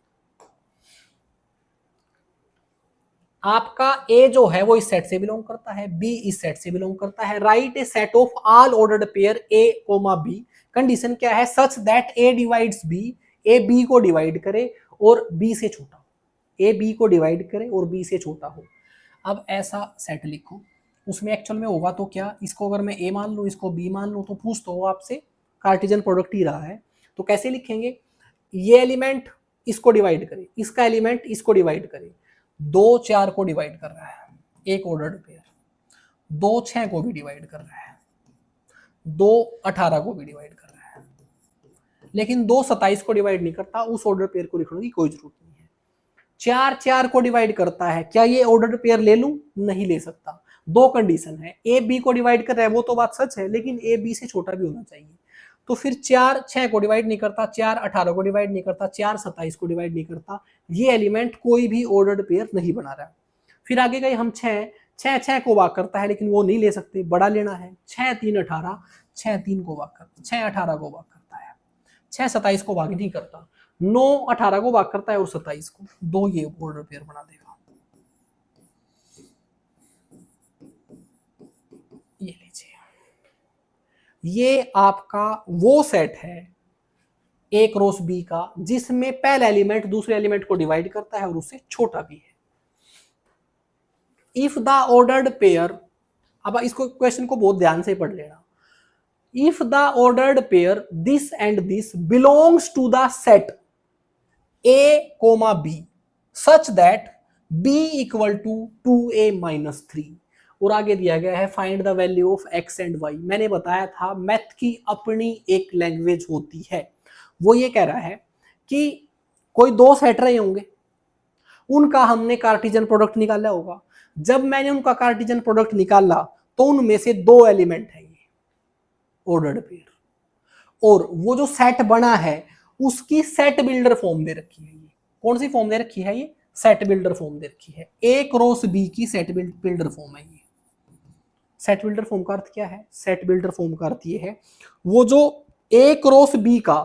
आपका ए जो है वो इस सेट से बिलोंग करता है, बी इस सेट से बिलोंग करता है। Write a set of all ordered pair A comma B. Condition क्या है? Such that A divides B, A B को डिवाइड करे और बी से छोटा हो। ए बी को डिवाइड करे और बी से छोटा हो। अब ऐसा सेट लिखो, उसमें एक्चुअल में होगा तो क्या, इसको अगर मैं ए मान लूँ, इसको बी मान लूँ, तो पूछ तो आपसे कार्टेशियन प्रोडक्ट ही रहा है। तो कैसे लिखेंगे? ये एलिमेंट इसको डिवाइड करे, इसका एलिमेंट इसको डिवाइड करे। 2 4 को डिवाइड कर रहा है, एक ऑर्डर्ड पेयर। 2 6 को भी डिवाइड कर रहा है, 2 18 को भी डिवाइड कर रहा है, लेकिन 2 27 को डिवाइड नहीं करता। उस ऑर्डर पेयर को लिखने की कोई जरूरत नहीं है। 4 4 को डिवाइड करता है, क्या ये ऑर्डर पेयर ले लूं? नहीं ले सकता। 2 कंडीशन है, ए बी को डिवाइड कर रहा है वो तो बात सच है, लेकिन ए बी से छोटा भी होना चाहिए। तो फिर 4 6 को डिवाइड नहीं करता, 4 18 को डिवाइड नहीं करता, 4 27 को डिवाइड नहीं करता। ये एलिमेंट कोई भी ऑर्डर्ड पेयर नहीं बना रहा। फिर आगे गए हम 6 6 6 को भाग करता है, लेकिन वो नहीं ले सकते, बड़ा लेना है। 6 3 18, 6 3 को भाग करता, 6 18 को भाग करता है, 6 27 को भाग नहीं करता, 9 18 को भाग करता है और 27 को। 2 ये ऑर्डर पेयर बना देगा। ये लीजिए, ये आपका वो सेट है ए क्रॉस बी का जिसमें पहला एलिमेंट दूसरे एलिमेंट को डिवाइड करता है और उससे छोटा भी है। इफ द ऑर्डर्ड पेयर, अब इसको क्वेश्चन को बहुत ध्यान से पढ़ लेना। If the ordered pair this and this belongs to the set A comma B such that B equal to 2a minus 3, और आगे दिया गया है find the value of x and y. मैंने बताया था मैथ की अपनी एक लैंग्वेज होती है। वो ये कह रहा है कि कोई 2 सेट रहे होंगे, उनका हमने कार्टेशियन प्रोडक्ट निकाला होगा। जब मैंने उनका कार्टेशियन प्रोडक्ट निकाला तो उनमें से 2 एलिमेंट है ये ऑर्डर्ड पेयर, और वो जो सेट बना है उसकी सेट बिल्डर फॉर्म दे रखी है। ये कौन सी फॉर्म दे रखी है? ये सेट बिल्डर फॉर्म दे रखी है। ए क्रॉस बी की सेट बिल्डर फॉर्म है ये। सेट बिल्डर फॉर्म का अर्थ क्या है? सेट बिल्डर फॉर्म का अर्थ ये है, वो जो ए क्रॉस बी का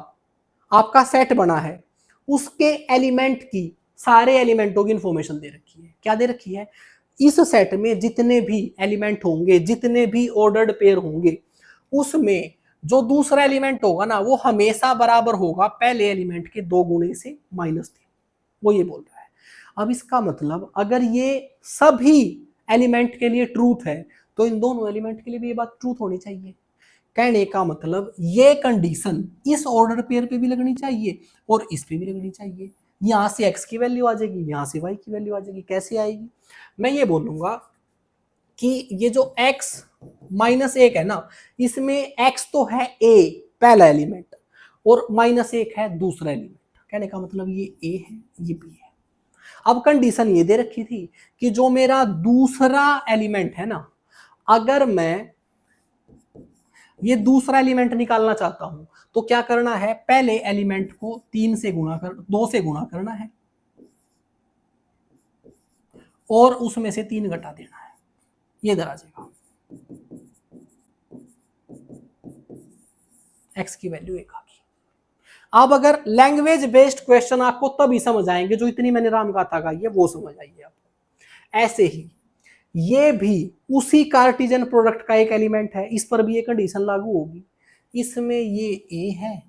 आपका सेट बना है उसके एलिमेंट की, सारे एलिमेंटों की इंफॉर्मेशन दे रखी है। क्या दे रखी है? इस सेट में जितने भी एलिमेंट होंगे, जितने भी ऑर्डर्ड पेयर होंगे, उसमें जो दूसरा एलिमेंट होगा ना वो हमेशा बराबर होगा पहले एलिमेंट के 2 गुणे से -3। वो ये बोल रहा है। अब इसका मतलब अगर ये सभी एलिमेंट के लिए ट्रूथ है तो इन दोनों एलिमेंट के लिए भी ये बात ट्रूथ होनी चाहिए। कहने का मतलब ये कंडीशन इस ऑर्डर पेयर पे भी लगनी चाहिए और इस पे भी लगनी चाहिए। यहां से x की वैल्यू आ जाएगी, यहां से y की वैल्यू आ जाएगी। कैसे आएगी? मैं ये बोलूंगा कि ये जो x -1 है ना, इसमें x तो है a पहला एलिमेंट और -1 है दूसरा एलिमेंट। कहने का मतलब ये a है, ये b है। अब कंडीशन ये दे रखी थी कि जो मेरा दूसरा एलिमेंट है ना, अगर मैं ये दूसरा एलिमेंट निकालना चाहता हूं तो क्या करना है, पहले एलिमेंट को 2 से गुणा करना है और उसमें से 3 घटा देना है, ये इधर आ जाएगा। x की वैल्यू 1 आ गई। अब अगर लैंग्वेज बेस्ड क्वेश्चन आपको तभी समझ आएंगे जो इतनी मैंने रामगाथा गाई है वो समझ आइए आपको। ऐसे ही ये भी उसी कार्टिजन प्रोडक्ट का एक एलिमेंट है, इस पर भी ये कंडीशन लागू होगी। इसमें ये a है,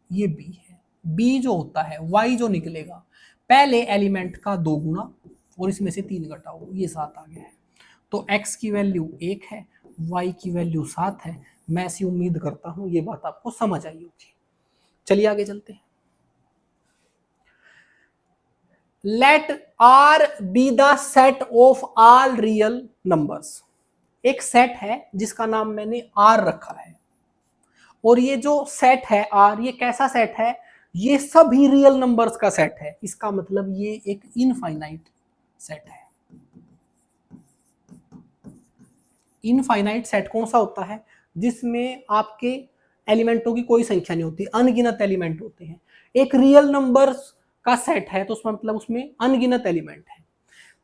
ये b है। b जो होता है y जो निकलेगा पहले एलिमेंट का 2 गुना और इसमें से 3 घटाओ, ये 7 आ गया है। तो x की वैल्यू 1 है, y की वैल्यू 7 है। मैं ऐसी उम्मीद करता हूं ये बात आपको समझ आई होगी। चलिए आगे चलते हैं। Let R be the set of all real numbers. एक सेट है जिसका नाम मैंने R रखा है और ये जो सेट है R, ये कैसा सेट है, ये सभी रियल नंबर्स का सेट है। इसका मतलब ये एक इनफाइनाइट सेट है। इनफाइनाइट सेट कौन सा होता है, जिसमें आपके एलिमेंटों की कोई संख्या नहीं होती, अनगिनत एलिमेंट होते हैं। एक रियल नंबर्स का सेट है तो उसमें मतलब उसमें अनगिनत एलिमेंट है।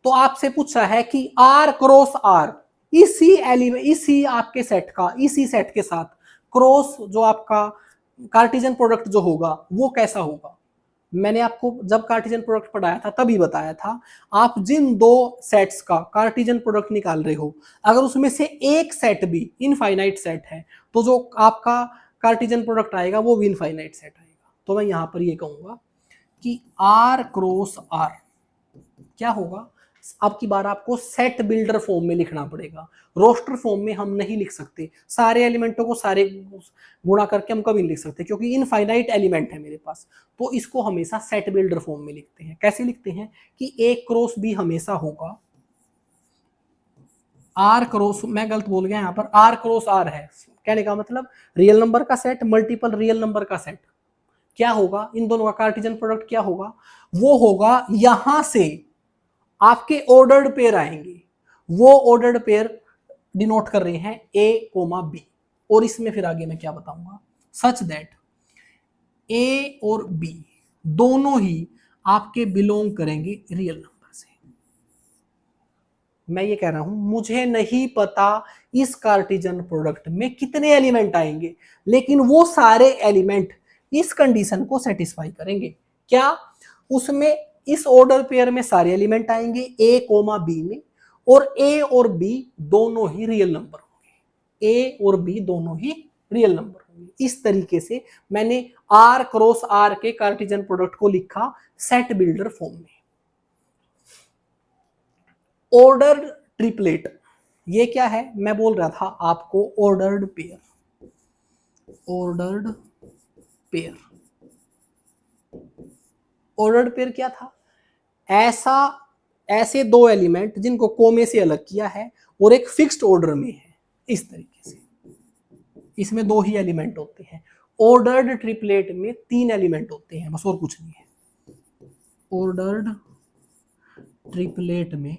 तो आपसे पूछा है कि R क्रॉस R, इसी आपके सेट का इसी सेट के साथ क्रॉस जो आपका कार्टिजन प्रोडक्ट जो होगा वो कैसा होगा। मैंने आपको जब कार्टिजन प्रोडक्ट पढ़ाया था तभी बताया था, आप जिन 2 सेट्स का कार्टिजन प्रोडक्ट निकाल रहे हो, अगर उसमें से एक सेट भी इनफाइनाइट सेट है तो जो आपका कार्टिजन प्रोडक्ट आएगा वो भी इनफाइनाइट सेट आएगा। तो मैं यहां पर ये कहूंगा कि R क्रॉस R क्या होगा। अब की बार आपको सेट बिल्डर फॉर्म में लिखना पड़ेगा, रोस्टर फॉर्म में हम नहीं लिख सकते। सारे एलिमेंटों को सारे गुणा करके हम कभी नहीं लिख सकते क्योंकि इनफाइनाइट एलिमेंट है मेरे पास। तो इसको हमेशा सेट बिल्डर फॉर्म में लिखते हैं। कैसे लिखते हैं कि A क्रॉस B हमेशा होगा R क्रॉस, मैं गलत बोल गया यहाँ पर, R क्रॉस R है, कहने का मतलब रियल नंबर का सेट मल्टीपल रियल नंबर का सेट। क्या होगा, इन दोनों का कार्टिजन प्रोडक्ट क्या होगा, वो होगा यहां से आपके ऑर्डर्ड पेयर आएंगे, वो ऑर्डर्ड पेयर डिनोट कर रहे हैं A, B। और इसमें फिर आगे मैं क्या बताऊंगा, सच दैट A और B दोनों ही आपके बिलोंग करेंगे रियल नंबर से। मैं ये कह रहा हूं मुझे नहीं पता इस कार्टिजन प्रोडक्ट में कितने एलिमेंट आएंगे, लेकिन वो सारे एलिमेंट इस कंडीशन को सेटिस्फाई करेंगे। क्या, उसमें इस ऑर्डर पेयर में सारे एलिमेंट आएंगे A, B में, और A और B दोनों ही रियल नंबर होंगे। A और B दोनों ही रियल नंबर होंगे। इस तरीके से मैंने R क्रॉस R के कार्टिजन प्रोडक्ट को लिखा सेट बिल्डर फॉर्म में। ऑर्डर्ड ट्रिपलेट, ये क्या है, मैं बोल रहा था आपको ordered pair. Ordered pair, ordered pair क्या था, ऐसे 2 एलिमेंट जिनको कोमे से अलग किया है और एक फिक्स्ड ऑर्डर में है, इस तरीके से। इसमें 2 ही एलिमेंट होते हैं। ऑर्डर्ड ट्रिपलेट में 3 एलिमेंट होते हैं, बस और कुछ नहीं है। ऑर्डर्ड ट्रिपलेट में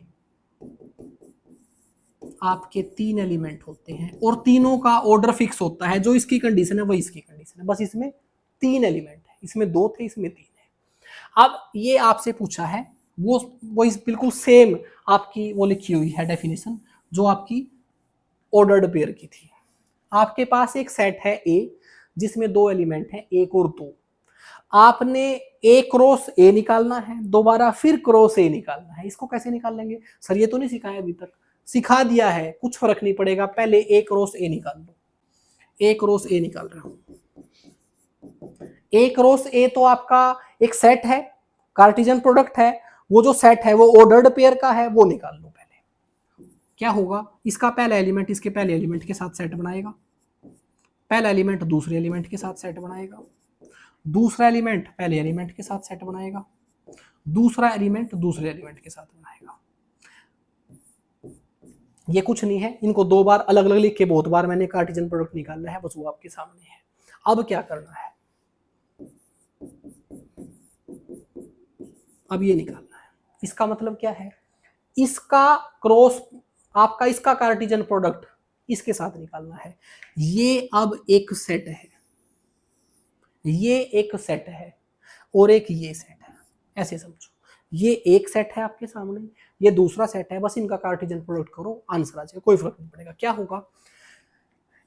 आपके 3 एलिमेंट होते हैं और तीनों का ऑर्डर फिक्स होता है, जो इसकी कंडीशन है वही इसकी कंडीशन है। बस इसमें 3 एलिमेंट है, इसमें 2 थे, इसमें 3 है। अब ये आपसे पूछा है वो इस बिल्कुल सेम आपकी वो लिखी हुई है डेफिनेशन जो आपकी ऑर्डर्ड पेयर की थी। आपके पास एक सेट है A जिसमें 2 एलिमेंट हैं 1 और 2। आपने A क्रॉस A निकालना है, दोबारा फिर क्रॉस A निकालना है। इसको कैसे निकाल लेंगे सर, ये तो नहीं सिखाया अभी तक। सिखा दिया है, कुछ फर्क नहीं पड़ेगा, पहले A क्रॉस A निकाल लो। A क्रॉस A निकाल रहा हूं। A क्रॉस A तो आपका एक सेट है, कार्टिजन प्रोडक्ट है। वो जो सेट है वो ऑर्डर्ड पेयर का है, वो निकाल लो। पहले क्या होगा, इसका पहला एलिमेंट इसके पहले एलिमेंट के साथ सेट बनाएगा, पहला एलिमेंट दूसरे एलिमेंट के साथ सेट बनाएगा, दूसरा एलिमेंट पहले एलिमेंट के साथ सेट बनाएगा, दूसरा एलिमेंट दूसरे एलिमेंट के साथ बनाएगा। ये कुछ नहीं है, इनको 2 बार अलग अलग लिख के बहुत बार मैंने कार्टिजन प्रोडक्ट निकालना है, बस वो आपके सामने है। अब क्या करना है, अब ये निकालना है। इसका मतलब क्या है, इसका क्रॉस आपका इसका कार्टेशियन प्रोडक्ट इसके साथ निकालना है। ये अब एक सेट है, ये एक सेट है और एक ये सेट है, ऐसे समझो। ये एक सेट है आपके सामने, ये दूसरा सेट है, बस इनका कार्टेशियन प्रोडक्ट करो, आंसर आ जाएगा, कोई फर्क नहीं पड़ेगा। क्या होगा,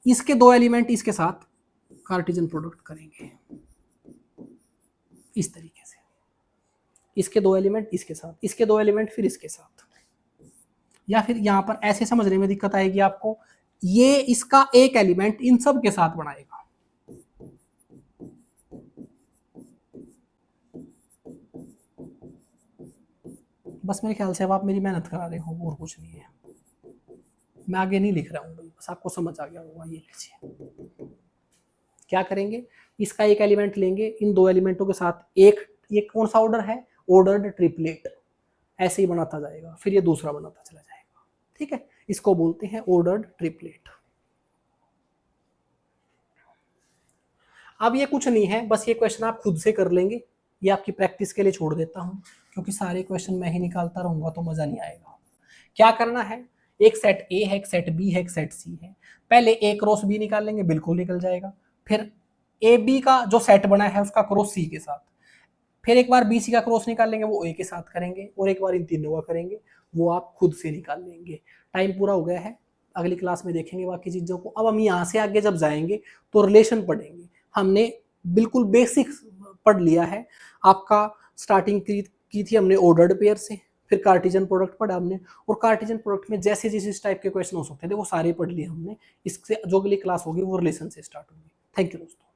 इसके दो एलिमेंट इसके साथ कार्टेशियन प्रोडक्ट करेंगे इस तरीके से, इसके दो एलिमेंट इसके साथ, इसके दो एलिमेंट फिर इसके साथ, या फिर यहां पर ऐसे समझने में दिक्कत आएगी आपको, ये इसका एक एलिमेंट इन सब के साथ बनाएगा, बस मेरे ख्याल से अब आप मेरी मेहनत करा रहे हो और कुछ नहीं है, मैं आगे नहीं लिख रहा हूँ, बस आपको समझ आ गया होगा। ये लीजिए, क्या करेंगे, इसका एक एलिमेंट लेंगे, इन दो एलिमेंटों के साथ एक, ये कौन सा ऑर्डर है, ऑर्डर्ड ट्रिपलेट, ऐसे ही बनाता जाएगा, फिर ये दूसरा बनाता चला जाएगा, ठीक है, इसको बोलते हैं ऑर्डर्ड ट्रिपलेट। अब ये कुछ नहीं है, बस ये क्वेश्चन आप खुद से कर लेंगे, ये आपकी प्रैक्टिस के लिए छोड़ देता हूँ, क्योंकि सारे क्वेश्चन मैं ही निकालता रहूंगा तो मजा नहीं आएगा। क्या करना है, एक सेट ए है, एक सेट बी है, एक सेट सी है, पहले ए क्रॉस बी निकाल लेंगे, बिल्कुल निकल जाएगा, फिर ए बी का जो सेट बना है उसका क्रॉस सी के साथ, फिर एक बार बी सी का क्रॉस निकाल लेंगे, वो ए के साथ करेंगे, और एक बार इन तीनों का करेंगे, वो आप खुद से निकाल लेंगे। टाइम पूरा हो गया है, अगली क्लास में देखेंगे बाकी चीजों को। अब हम यहाँ से आगे जब जाएंगे तो रिलेशन पढ़ेंगे, हमने बिल्कुल बेसिक पढ़ लिया है, आपका स्टार्टिंग की थी हमने ऑर्डर्ड पेयर से, फिर कार्टेशियन प्रोडक्ट पढ़ा हमने, और कार्टेशियन प्रोडक्ट में जैसे जिस टाइप के क्वेश्चन हो सकते थे वो सारे पढ़ लिए हमने। इससे जो अगली क्लास होगी वो रिलेशन से स्टार्ट होगी। थैंक यू दोस्तों।